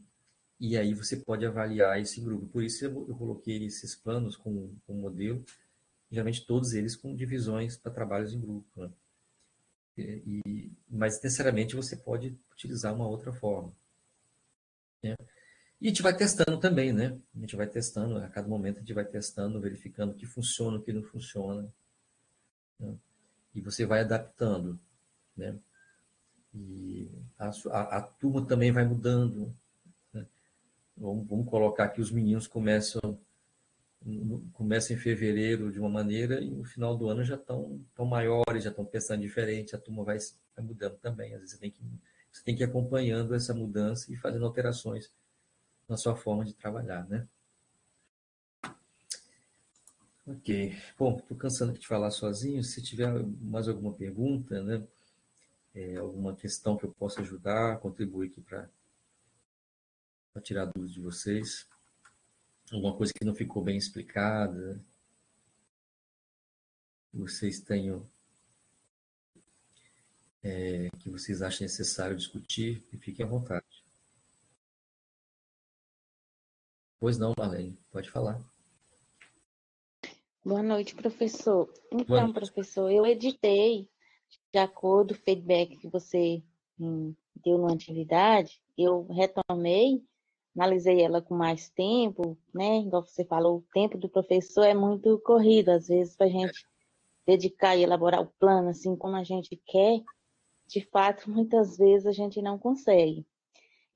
E aí você pode avaliar esse grupo. Por isso eu coloquei esses planos com um modelo, geralmente todos eles com divisões para trabalhos em grupo. Né? Mas necessariamente você pode utilizar uma outra forma. Né? E a gente vai testando também, né? A gente vai testando, a cada momento a gente vai testando, verificando o que funciona, o que não funciona. Né? E você vai adaptando, né? E a turma também vai mudando. Né? Vamos colocar que os meninos começam em fevereiro de uma maneira e no final do ano já estão tão maiores, já estão pensando diferente, a turma vai mudando também. Às vezes você tem que ir acompanhando essa mudança e fazendo alterações na sua forma de trabalhar, né? Ok. Bom, estou cansando de falar sozinho. Se tiver mais alguma pergunta, né? Alguma questão que eu possa ajudar, contribuir aqui para tirar dúvidas de vocês. Alguma coisa que não ficou bem explicada, que vocês tenham, que vocês achem necessário discutir, e fiquem à vontade. Pois não, Marlene, pode falar. Boa noite, professor. Boa Então, noite. professor, eu editei, de acordo com o feedback que você deu na atividade, eu retomei, analisei ela com mais tempo, né? Igual você falou, o tempo do professor é muito corrido, às vezes, para a gente dedicar e elaborar o plano assim como a gente quer, de fato, muitas vezes a gente não consegue.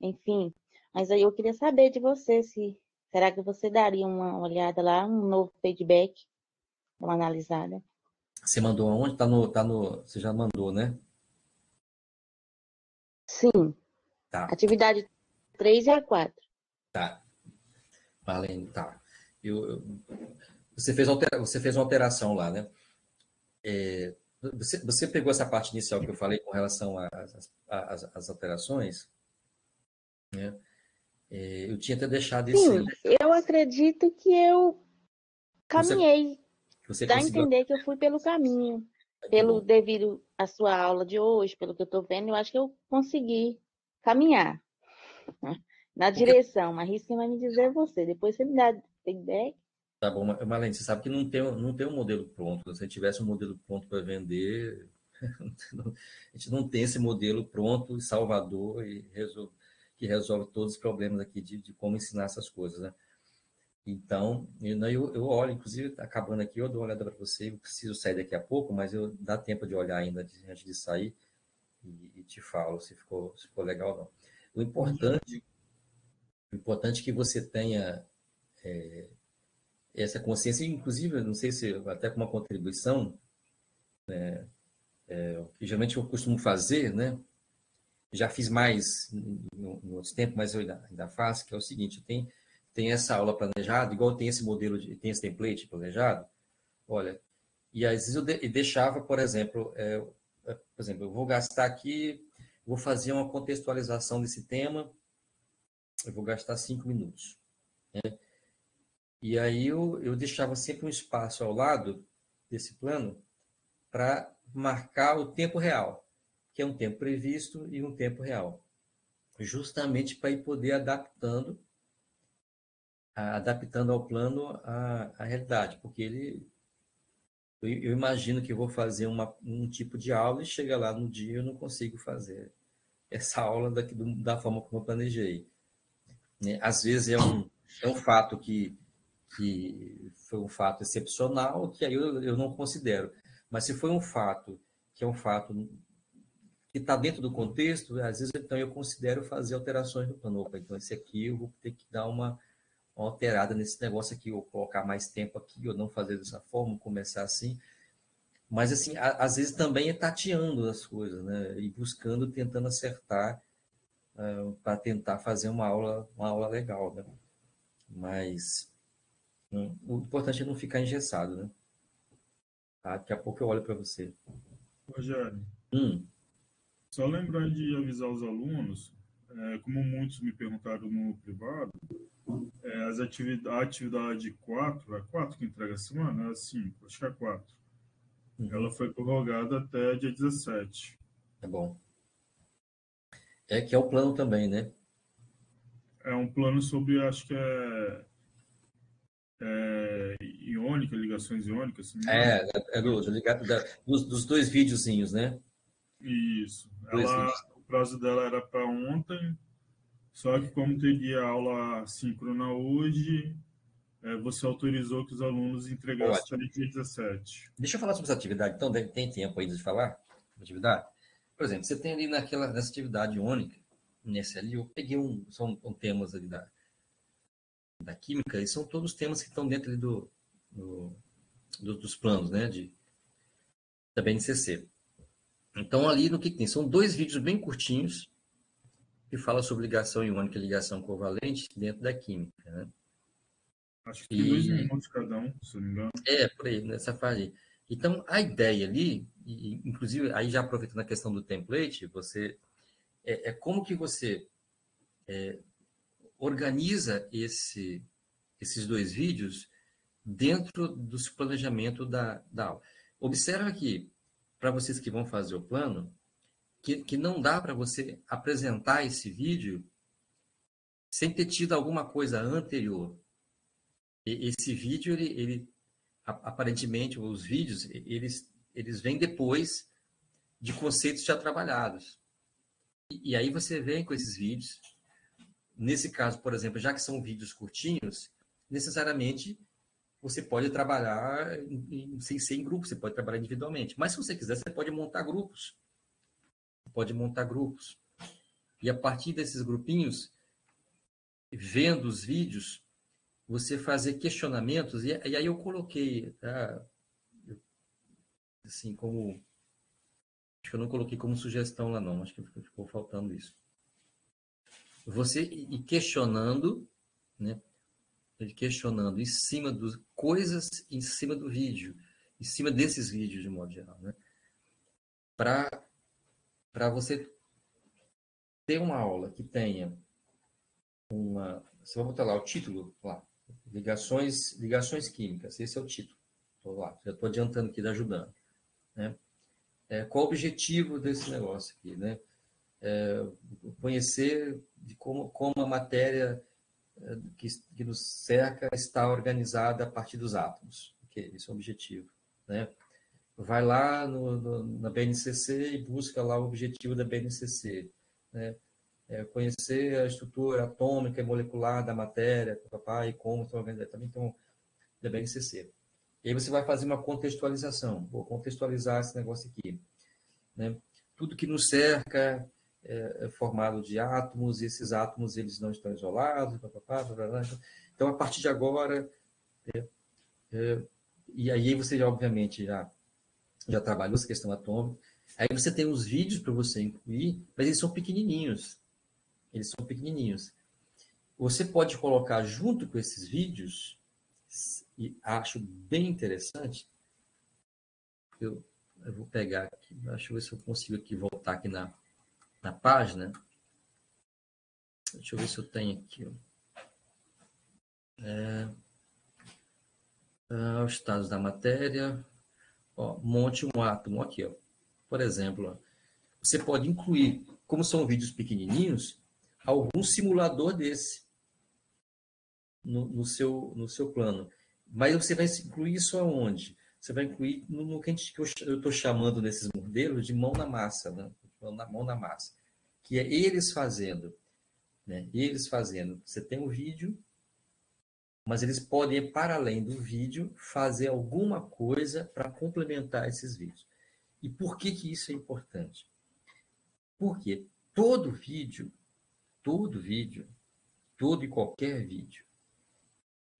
Enfim, mas aí eu queria saber de você, se será que você daria uma olhada lá, um novo feedback? Uma analisada. Você mandou aonde? Você já mandou, né? Sim. Tá, Atividade 3 e a 4. tá. Marlene, tá. Você fez uma alteração lá, né? Você pegou essa parte inicial que eu falei com relação às alterações, né? Eu tinha até deixado esse. Sim, eu acredito que eu Você, caminhei. você Dá a conseguiu. entender que eu fui pelo caminho. Que Pelo bom. devido à sua aula de hoje, pelo que eu estou vendo, eu acho que eu consegui caminhar, né, na Porque, direção. Mas isso quem vai me dizer é você. Depois você me dá feedback. tá bom, Marlene, você sabe que não tem um modelo pronto. Se a gente tivesse um modelo pronto para vender, a gente não tem esse modelo pronto em Salvador que resolve todos os problemas aqui de como ensinar essas coisas, né? Então, eu olho, inclusive, acabando aqui, eu dou uma olhada para você. Eu preciso sair daqui a pouco, mas dá tempo de olhar ainda antes de sair e te falo se ficou legal ou não. O importante, o importante é que você tenha essa consciência, inclusive, não sei se até com uma contribuição, que geralmente eu costumo fazer, né? Já fiz mais no outro tempo, mas eu ainda faço, que é o seguinte, tem essa aula planejada, igual tem esse modelo, tem esse template planejado, olha, e às vezes deixava, por exemplo, eu vou gastar aqui, vou fazer uma contextualização desse tema, eu vou gastar 5 minutos. E aí eu deixava sempre um espaço ao lado desse plano para marcar o tempo real, que é um tempo previsto e um tempo real, justamente para ir poder adaptando adaptando ao plano a realidade, porque eu imagino que eu vou fazer um tipo de aula e chega lá no dia eu não consigo fazer essa aula da forma como eu planejei, né? Às vezes é um fato que foi um fato excepcional, que aí eu não considero. Mas se foi um fato que é um fato que está dentro do contexto, às vezes então eu considero fazer alterações no plano. Opa, então esse aqui eu vou ter que dar uma alterada nesse negócio aqui, ou colocar mais tempo aqui, ou não fazer dessa forma, começar assim. Mas, assim, às vezes também é tateando as coisas, né? E buscando, tentando acertar para tentar fazer uma aula legal, né? Mas o importante é não ficar engessado, né? Tá? Daqui a pouco eu olho para você. Rogério, Hum, só lembrar de avisar os alunos, como muitos me perguntaram no privado, a atividade 4, é 4 que entrega a semana? É 5, acho que é 4. Ela uhum, foi prorrogada até dia 17. é bom. É que é o plano também, né? É um plano sobre, acho que iônica, ligações iônicas, se não me engano. É dos dois videozinhos, né? Isso. Dois vídeos. O prazo dela era para ontem, só que como teria aula síncrona hoje, você autorizou que os alunos entregassem Ótimo. até dia 17. Deixa eu falar sobre essa atividade, então, tem tempo ainda de falar? Atividade? Por exemplo, você tem ali nessa atividade única, nesse ali, eu peguei são temas ali da química, e são todos temas que estão dentro ali dos planos, né, da BNCC. Então, ali no que tem? São dois vídeos bem curtinhos, que falam sobre ligação iônica e ligação covalente dentro da química, né? Acho que tem 2 E minutos cada um, se não me engano. por aí, nessa fase aí. Então, a ideia ali, inclusive, aí já aproveitando a questão do template, como que você organiza esses dois vídeos dentro do planejamento da aula. Observa que, para vocês que vão fazer o plano, que não dá para você apresentar esse vídeo sem ter tido alguma coisa anterior. Esse vídeo, aparentemente, os vídeos, eles vêm depois de conceitos já trabalhados. E aí você vem com esses vídeos. Nesse caso, por exemplo, já que são vídeos curtinhos, necessariamente você pode trabalhar sem ser em grupo, você pode trabalhar individualmente. Mas se você quiser, você pode montar grupos. Pode montar grupos. E a partir desses grupinhos, vendo os vídeos, você fazer questionamentos. E aí eu coloquei, assim, como. Acho que eu não coloquei como sugestão lá, não. Acho que ficou faltando isso. Você ir questionando, né? Ele questionando em cima das coisas, em cima do vídeo, em cima desses vídeos de modo geral, né? Para você ter uma aula que tenha você vai botar lá o título, lá, ligações químicas, esse é o título. Tô lá, já estou adiantando aqui, ajudando, né? Qual o objetivo desse negócio aqui, né? Conhecer de como a matéria que nos cerca está organizada a partir dos átomos. Ok, esse é o objetivo, né? Vai lá na BNCC e busca lá o objetivo da BNCC, né? Conhecer a estrutura atômica e molecular da matéria, papai, e como está organizada. Também então, da BNCC. E aí você vai fazer uma contextualização. Vou contextualizar esse negócio aqui, né? Tudo que nos cerca é formado de átomos, e esses átomos eles não estão isolados. Então, a partir de agora, e aí você, obviamente, já trabalhou essa questão atômica. Aí você tem os vídeos para você incluir, mas eles são pequenininhos. Eles são pequenininhos. Você pode colocar junto com esses vídeos, e acho bem interessante, eu vou pegar aqui, deixa eu ver se eu consigo aqui voltar aqui na página. Deixa eu ver se eu tenho aqui. Os estados da matéria. Monte um átomo aqui. Por exemplo, você pode incluir, como são vídeos pequenininhos, algum simulador desse. no seu plano. Mas você vai incluir isso aonde? Você vai incluir no que eu estou chamando nesses modelos de mão na massa, né? Mão na massa, que é eles fazendo, né? Eles fazendo. Você tem o vídeo, mas eles podem, para além do vídeo, fazer alguma coisa para complementar esses vídeos. E por que isso é importante? Porque todo vídeo, todo e qualquer vídeo,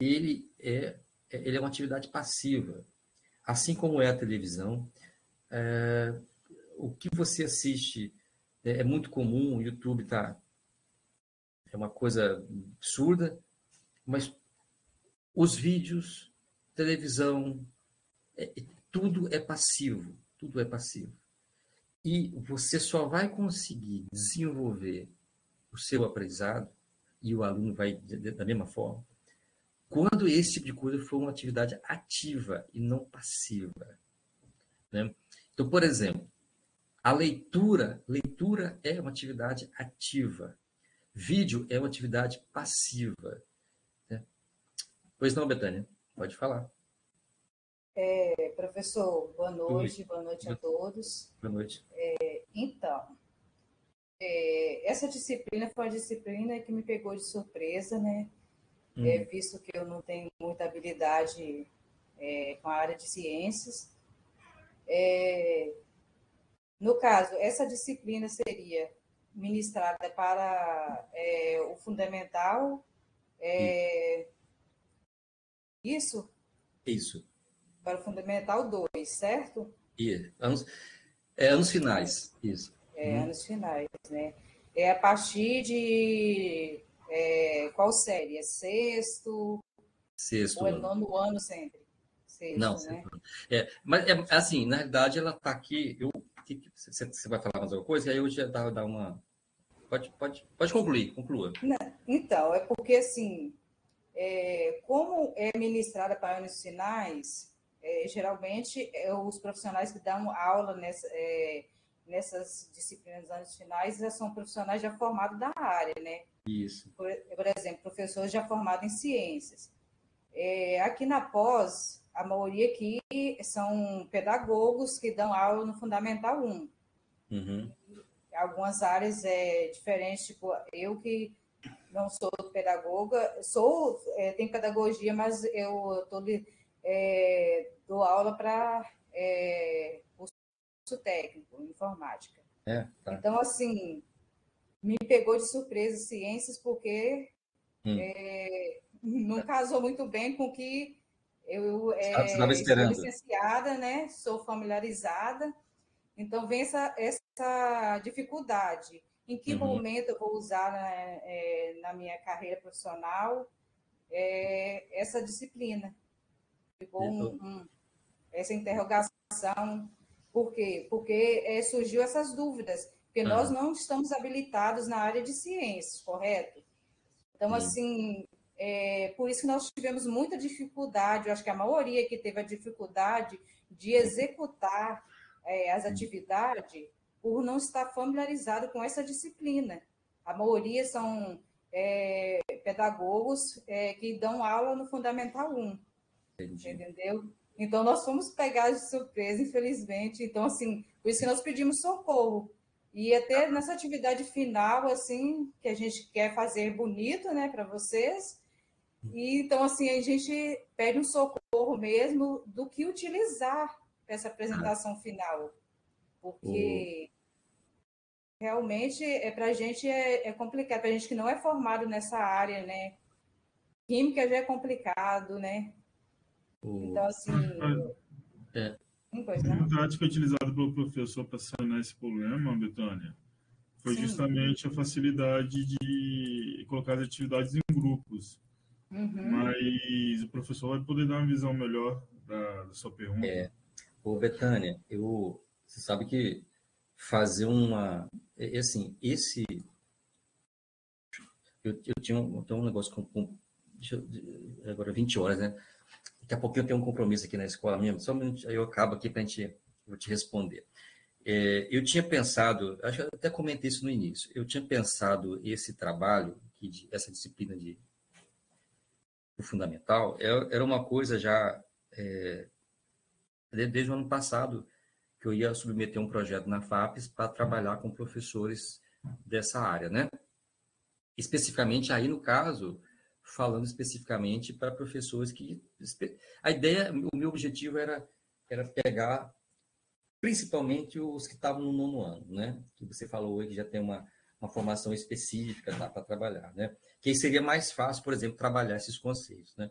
ele é uma atividade passiva. Assim como é a televisão, o que você assiste é muito comum, o YouTube é uma coisa absurda, mas os vídeos, televisão, tudo é passivo, tudo é passivo. E você só vai conseguir desenvolver o seu aprendizado, e o aluno vai da mesma forma, quando esse tipo de coisa for uma atividade ativa e não passiva, né? Então, por exemplo, a leitura é uma atividade ativa. Vídeo é uma atividade passiva, né? Pois não, Betânia? Pode falar. Professor, boa noite a todos. Boa noite. Então, essa disciplina foi uma disciplina que me pegou de surpresa, né? Visto que eu não tenho muita habilidade com a área de ciências. No caso, essa disciplina seria ministrada para o fundamental. Isso? Isso. Para o fundamental 2, certo? Anos finais, isso. Anos finais, né? É a partir de qual série? É sexto? Sexto Ou é ano. nono ano sempre? Sexto, Não, né? mas assim, na realidade ela está aqui. Você vai falar mais alguma coisa? Aí eu já dar uma. Pode concluir, conclua. Então, é porque assim, como é ministrada para anos finais, geralmente os profissionais que dão aula nessas disciplinas anos finais já são profissionais já formados da área, né? Isso. Por exemplo, professores já formados em ciências. Aqui na pós, a maioria aqui são pedagogos que dão aula no Fundamental 1. Uhum. Algumas áreas diferentes, tipo, eu que não sou pedagoga, tenho pedagogia, mas eu dou aula para curso técnico, informática. Tá. Então, assim, me pegou de surpresa ciências, porque não casou muito bem com que eu Estava sou esperando. licenciada, né? Sou familiarizada. Então, vem essa dificuldade. Em que momento eu vou usar na minha carreira profissional essa disciplina? Ficou essa interrogação. Por quê? Porque surgiu essas dúvidas, porque nós não estamos habilitados na área de ciências, correto? Então, assim, por isso que nós tivemos muita dificuldade, eu acho que a maioria que teve a dificuldade de executar as atividades por não estar familiarizado com essa disciplina. A maioria são pedagogos que dão aula no Fundamental 1. Entendi. Entendeu? Então, nós fomos pegados de surpresa, infelizmente. Então, assim, por isso que nós pedimos socorro. E até nessa atividade final, assim, que a gente quer fazer bonito, né, para vocês. E, então, assim, a gente pede um socorro mesmo do que utilizar essa apresentação final. Porque realmente para a gente é complicado. Para a gente que não é formado nessa área, né? Química já é complicado, né? Então, assim... A tática utilizada pelo professor para sanar esse problema, Betânia, foi justamente a facilidade de colocar as atividades em grupos. Mas o professor vai poder dar uma visão melhor da sua pergunta. Betânia, você sabe que fazer uma... assim, eu tinha um negócio agora 20 horas, né? Daqui a pouquinho eu tenho um compromisso aqui na escola mesmo, só um minuto, aí eu acabo aqui para vou te responder. Eu tinha pensado, acho que eu até comentei isso no início, eu tinha pensado esse trabalho, essa disciplina fundamental era uma coisa já desde o ano passado que eu ia submeter um projeto na FAPES para trabalhar com professores dessa área, né? Especificamente aí no caso, falando especificamente para professores que a ideia, o meu objetivo era pegar principalmente os que estavam no nono ano, né? Que você falou hoje que já tem uma formação específica para trabalhar, né? Que aí seria mais fácil, por exemplo, trabalhar esses conceitos, né?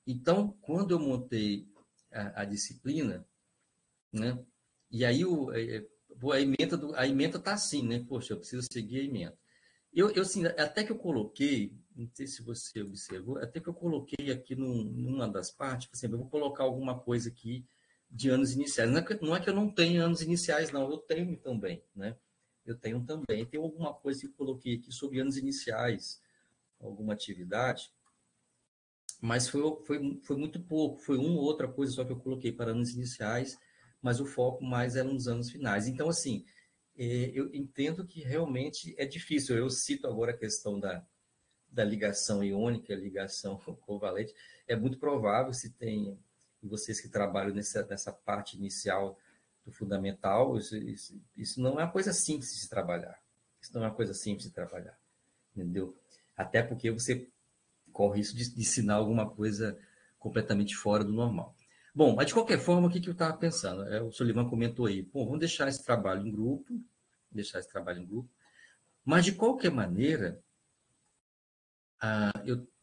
Então, quando eu montei a disciplina, né? E aí a ementa está assim, né? Poxa, eu preciso seguir a ementa. Eu assim, até que eu coloquei, não sei se você observou, até que eu coloquei aqui numa das partes, por exemplo, eu vou colocar alguma coisa aqui de anos iniciais. Não é que eu não tenho anos iniciais, não, eu tenho também, né? Eu tenho também. Tem alguma coisa que eu coloquei aqui sobre anos iniciais, alguma atividade, mas foi muito pouco, foi uma ou outra coisa só que eu coloquei para anos iniciais, mas o foco mais era nos anos finais. Então, assim, eu entendo que realmente é difícil. Eu cito agora a questão da ligação iônica, ligação covalente. É muito provável, se tem vocês que trabalham nessa parte inicial do fundamental, isso não é uma coisa simples de se trabalhar. Isso não é uma coisa simples de trabalhar, entendeu? Até porque você corre isso de ensinar alguma coisa completamente fora do normal. Bom, mas de qualquer forma, o que eu estava pensando? O Solivan comentou aí, bom, vamos deixar esse trabalho em grupo, mas de qualquer maneira,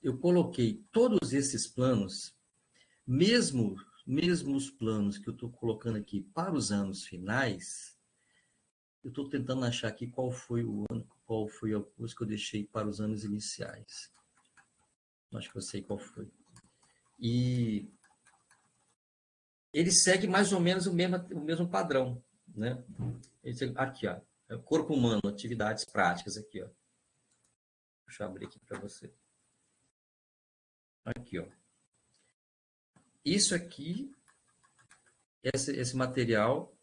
eu coloquei todos esses planos, mesmo os planos que eu estou colocando aqui para os anos finais, eu estou tentando achar aqui qual foi a coisa que eu deixei para os anos iniciais. Acho que eu sei qual foi. E ele segue mais ou menos o mesmo padrão, né? Aqui, ó, corpo humano, atividades práticas, aqui, ó. Deixa eu abrir aqui para você. Aqui, ó. Isso aqui, esse material,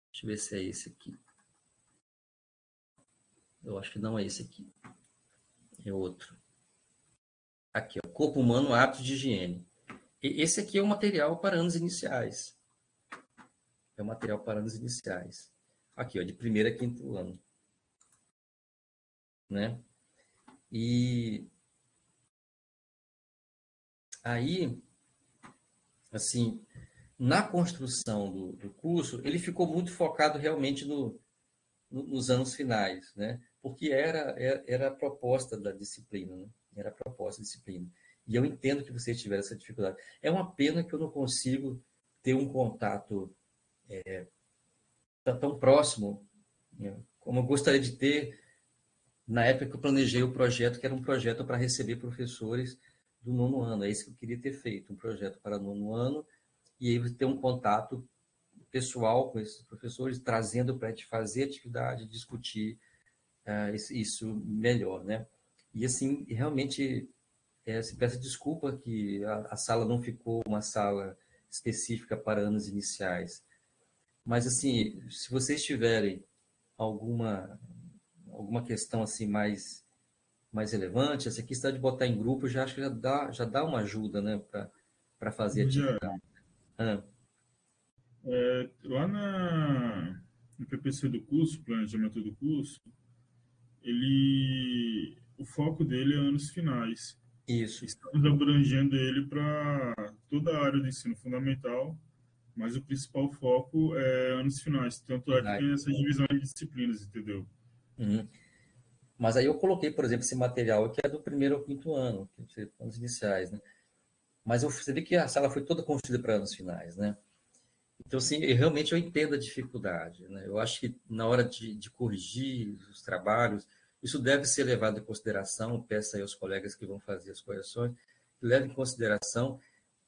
deixa eu ver se é esse aqui. Eu acho que não é esse aqui. É outro. Aqui, ó, corpo humano, hábitos de higiene. Esse aqui é o material para anos iniciais. É o material para anos iniciais. Aqui, ó, de primeiro a quinto ano. Né? E aí, assim, na construção do curso, ele ficou muito focado realmente nos anos finais, né? Porque era a proposta da disciplina, né? Era a proposta da disciplina. E eu entendo que vocês tiveram essa dificuldade. É uma pena que eu não consigo ter um contato tão próximo, né, como eu gostaria de ter na época que eu planejei o projeto, que era um projeto para receber professores do nono ano. É isso que eu queria ter feito, um projeto para nono ano, e aí ter um contato pessoal com esses professores, trazendo para a gente fazer atividade, discutir isso melhor, né? E assim, realmente, se peço desculpa que a sala não ficou uma sala específica para anos iniciais, mas assim, se vocês tiverem alguma questão assim mais relevante, essa questão de botar em grupo, eu já acho que já dá uma ajuda, né, para fazer atividade. Lá no PPC do curso, planejamento do curso, o foco dele é anos finais. Isso. Estamos abrangendo ele para toda a área do ensino fundamental, mas o principal foco é anos finais. Tanto é que tem essa divisão de disciplinas, entendeu? Uhum. Mas aí eu coloquei, por exemplo, esse material que é do primeiro ao quinto ano, que é anos iniciais, né? Mas você vê que a sala foi toda construída para anos finais, né? Então, assim, realmente eu entendo a dificuldade, né? Eu acho que na hora de corrigir os trabalhos, isso deve ser levado em consideração, peço aí aos colegas que vão fazer as correções, que levem em consideração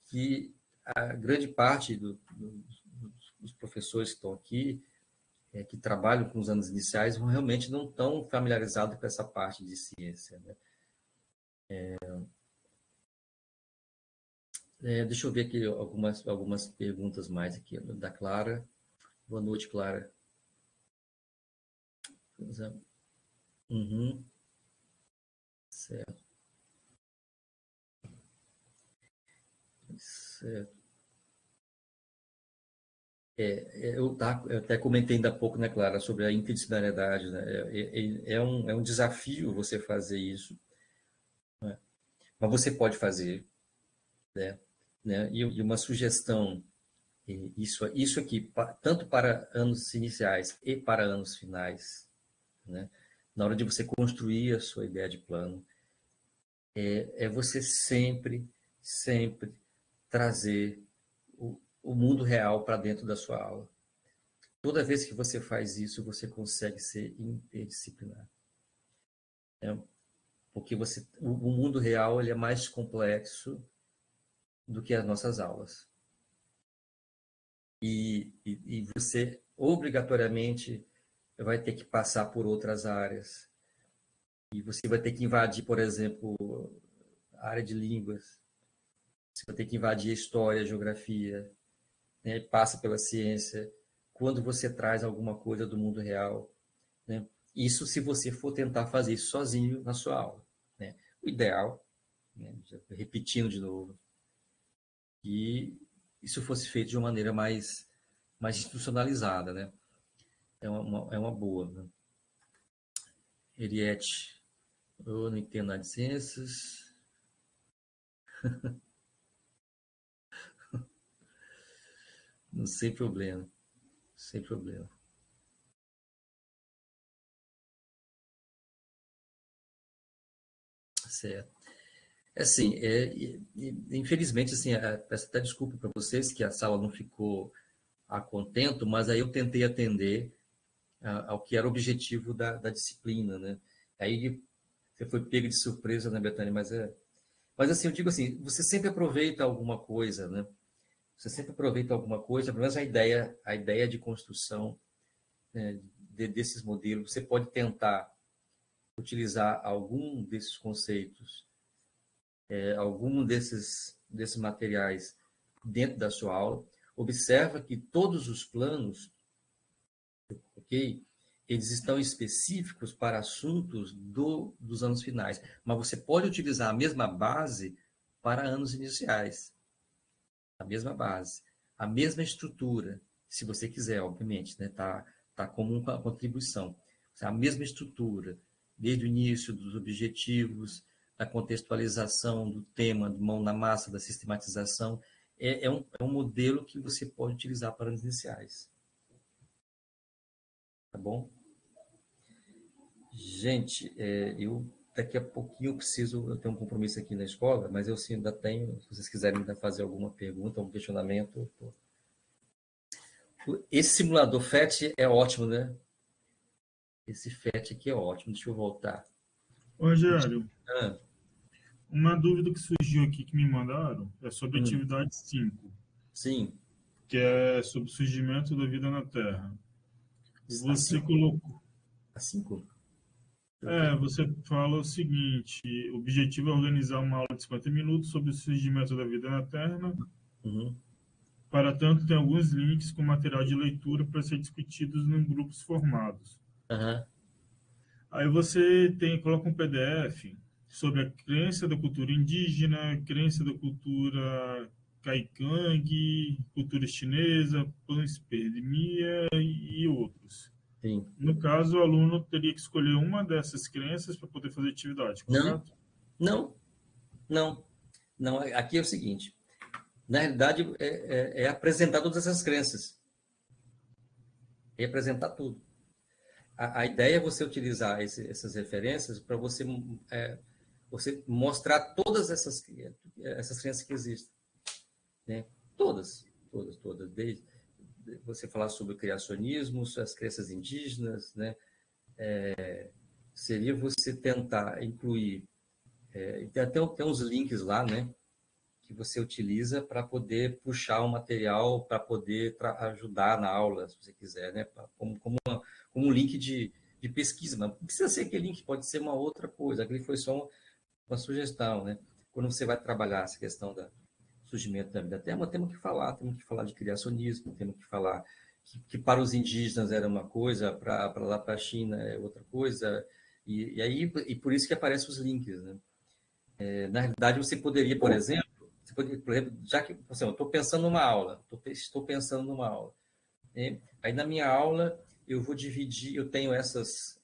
que a grande parte dos professores que estão aqui, que trabalham com os anos iniciais, realmente não estão familiarizados com essa parte de ciência, né? Deixa eu ver aqui algumas perguntas mais aqui da Clara. Boa noite, Clara. Uhum. Certo. Certo. Eu até comentei ainda há pouco, né, Clara, sobre a interdisciplinaridade, né? É um desafio você fazer isso, né? Mas você pode fazer, né? E uma sugestão, isso aqui, tanto para anos iniciais e para anos finais, né? Na hora de você construir a sua ideia de plano, é você sempre, sempre trazer o mundo real para dentro da sua aula. Toda vez que você faz isso, você consegue ser interdisciplinar, né? Porque o mundo real ele é mais complexo do que as nossas aulas. E você, obrigatoriamente, vai ter que passar por outras áreas. E você vai ter que invadir, por exemplo, a área de línguas. Você vai ter que invadir a história, a geografia, né? Passa pela ciência. Quando você traz alguma coisa do mundo real, né? Isso se você for tentar fazer isso sozinho na sua aula, né? O ideal, né? Repetindo de novo, que isso fosse feito de uma maneira mais institucionalizada, né? É uma boa, né? Henriette, eu não entendo nada de ciências. Não, sem problema, sem problema. Certo. Assim, infelizmente, assim, peço até desculpa para vocês que a sala não ficou a contento, mas aí eu tentei atender ao que era o objetivo da disciplina, né? Aí você foi pego de surpresa, né, Betânia? Mas assim, eu digo assim, você sempre aproveita alguma coisa, né? Você sempre aproveita alguma coisa, pelo menos a ideia de construção, né, desses modelos. Você pode tentar utilizar algum desses conceitos, algum desses materiais dentro da sua aula. Observa que todos os planos, ok? Eles estão específicos para assuntos dos anos finais, mas você pode utilizar a mesma base para anos iniciais, a mesma base, a mesma estrutura, se você quiser, obviamente, né? Tá como uma contribuição. A mesma estrutura, desde o início dos objetivos, da contextualização do tema, do mão na massa, da sistematização, é um modelo que você pode utilizar para anos iniciais. Tá bom? Gente, eu daqui a pouquinho eu tenho um compromisso aqui na escola, mas eu sim ainda tenho, se vocês quiserem ainda fazer alguma pergunta, algum questionamento. Esse simulador FET é ótimo, né? Esse FET aqui é ótimo. Deixa eu voltar. Rogério, Ah, uma dúvida que surgiu aqui que me mandaram é sobre a atividade 5, sim. que é sobre o surgimento da vida na Terra. Você colocou. A 5? Você fala o seguinte: o objetivo é organizar uma aula de 50 minutos sobre o surgimento da vida na Terra. Uhum. Para tanto, tem alguns links com material de leitura para ser discutidos em grupos formados. Uhum. Aí você coloca um PDF sobre a crença da cultura indígena, crença da cultura Kaikang, cultura chinesa, panspermia e outros. Sim. No caso, o aluno teria que escolher uma dessas crenças para poder fazer atividade, correto? Não. Aqui é o seguinte. Na realidade, é apresentar todas essas crenças. É apresentar tudo. A ideia é você utilizar essas referências para você mostrar todas essas crenças que existem, né? Todas. Desde você falar sobre o criacionismo, as crenças indígenas, né? Seria você tentar incluir. Tem uns links lá, né? Que você utiliza para poder puxar o material, para poder ajudar na aula, se você quiser, né? Como um link de pesquisa. Mas não precisa ser aquele link, pode ser uma outra coisa. Aquele foi só uma sugestão, né? Quando você vai trabalhar essa questão do surgimento da vida Terra, temos que falar de criacionismo, temos que falar que para os indígenas era uma coisa, para lá para a China é outra coisa, e por isso que aparecem os links, né? Na realidade, você poderia, por exemplo, por exemplo, já que assim, eu estou pensando numa aula, estou pensando numa aula. Né? Aí na minha aula eu vou dividir, eu tenho essas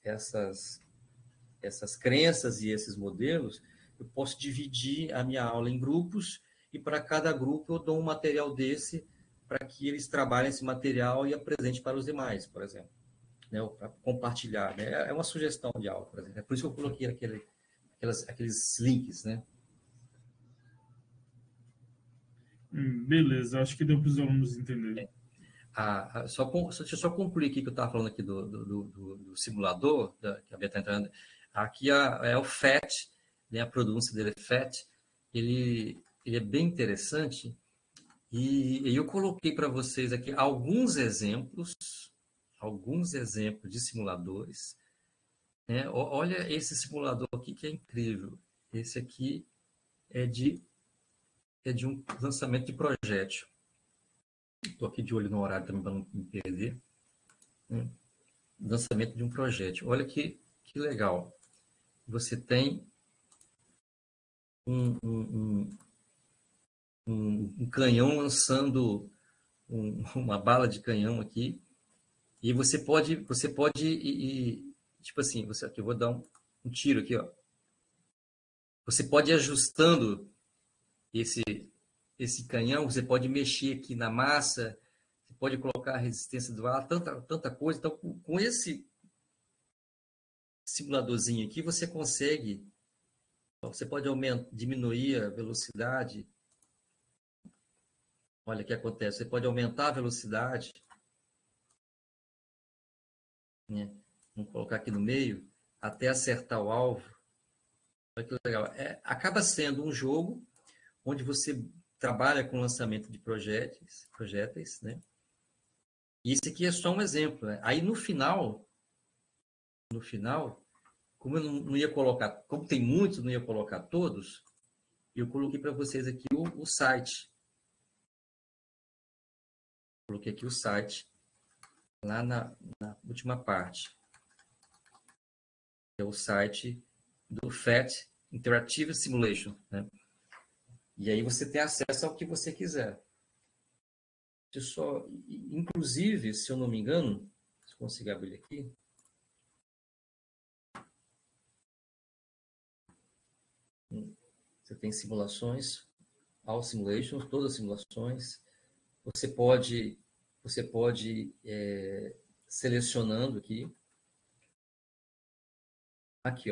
crenças e esses modelos, eu posso dividir a minha aula em grupos e para cada grupo eu dou um material desse para que eles trabalhem esse material e apresentem para os demais, por exemplo. Né? Para compartilhar. Né? É uma sugestão de aula, por exemplo. É por isso que eu coloquei aqueles links, né? Beleza, acho que deu para os alunos entenderem. Deixa eu só concluir aqui que eu estava falando aqui do simulador, que a Bia está entrando. Aqui é o FAT, né, a pronúncia dele é FAT. Ele é bem interessante. E eu coloquei para vocês aqui alguns exemplos de simuladores. Né? Olha esse simulador aqui que é incrível. Esse aqui é de um lançamento de projétil. Estou aqui de olho no horário também para não me perder. Né? Lançamento de um projétil. Olha que legal. Você tem um canhão lançando uma bala de canhão aqui. E você pode tipo assim, aqui, eu vou dar um tiro aqui, ó. Você pode ir ajustando esse canhão, você pode mexer aqui na massa, você pode colocar a resistência do ar, tanta coisa. Então, com esse simuladorzinho aqui, você consegue, você pode diminuir a velocidade. Olha o que acontece, você pode aumentar a velocidade, né? Vamos colocar aqui no meio, até acertar o alvo. Olha que legal. Acaba sendo um jogo onde você trabalha com lançamento de projéteis, né? E esse aqui é só um exemplo, né? Aí no final, como eu não ia colocar, como tem muitos, não ia colocar todos, eu coloquei para vocês aqui o site. Coloquei aqui o site, lá na última parte. É o site do FAT, Interactive Simulation, né? E aí você tem acesso ao que você quiser. Inclusive, se eu não me engano, se eu conseguir abrir aqui, você tem simulações, all simulations, todas as simulações. Você pode selecionando aqui,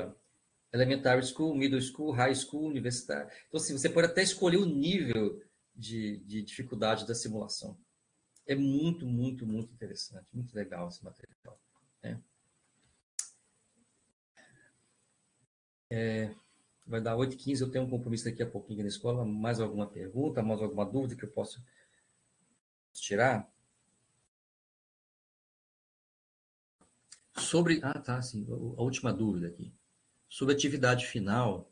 ó, elementary school, middle school, high school, universitário. Então, assim, você pode até escolher o nível de dificuldade da simulação. É muito, muito, muito interessante, muito legal esse material. Né? Vai dar 8h15, eu tenho um compromisso daqui a pouquinho na escola. Mais alguma pergunta, mais alguma dúvida que eu posso tirar? Sobre... tá, sim, a última dúvida aqui. Sobre atividade final.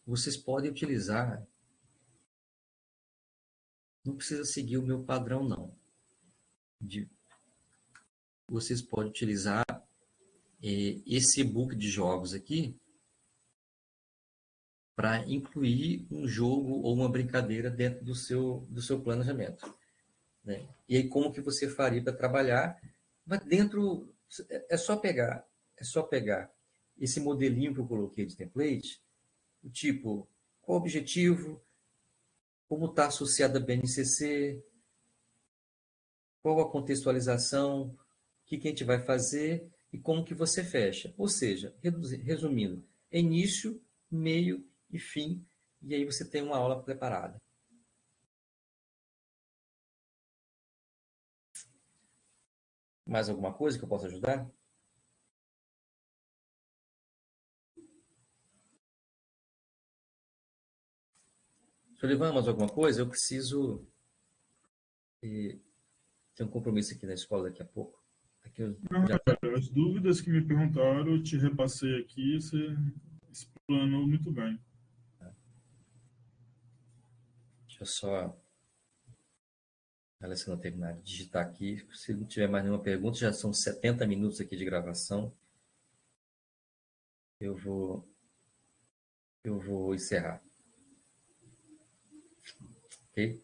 Vocês podem utilizar... Não precisa seguir o meu padrão, não. Vocês podem utilizar esse e-book de jogos aqui para incluir um jogo ou uma brincadeira dentro do seu planejamento. Né? E aí, como que você faria para trabalhar? Mas dentro... É só pegar esse modelinho que eu coloquei de template, o tipo, qual o objetivo, como está associado a BNCC, qual a contextualização, o que a gente vai fazer e como que você fecha. Ou seja, resumindo, início, meio e fim, e aí você tem uma aula preparada. Mais alguma coisa que eu possa ajudar? Solivan, mais alguma coisa? Eu preciso ter um compromisso aqui na escola daqui a pouco. As dúvidas que me perguntaram, eu te repassei aqui, você explanou muito bem. Deixa eu só, Alessandra, terminar de digitar aqui. Se não tiver mais nenhuma pergunta, já são 70 minutos aqui de gravação. eu vou encerrar. Ok?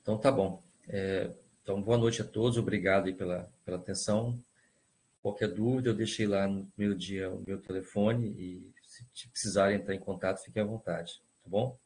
Então, tá bom. Então, boa noite a todos. Obrigado aí pela atenção. Qualquer dúvida, eu deixei lá no meu dia o meu telefone e se precisarem entrar em contato, fiquem à vontade. Tá bom?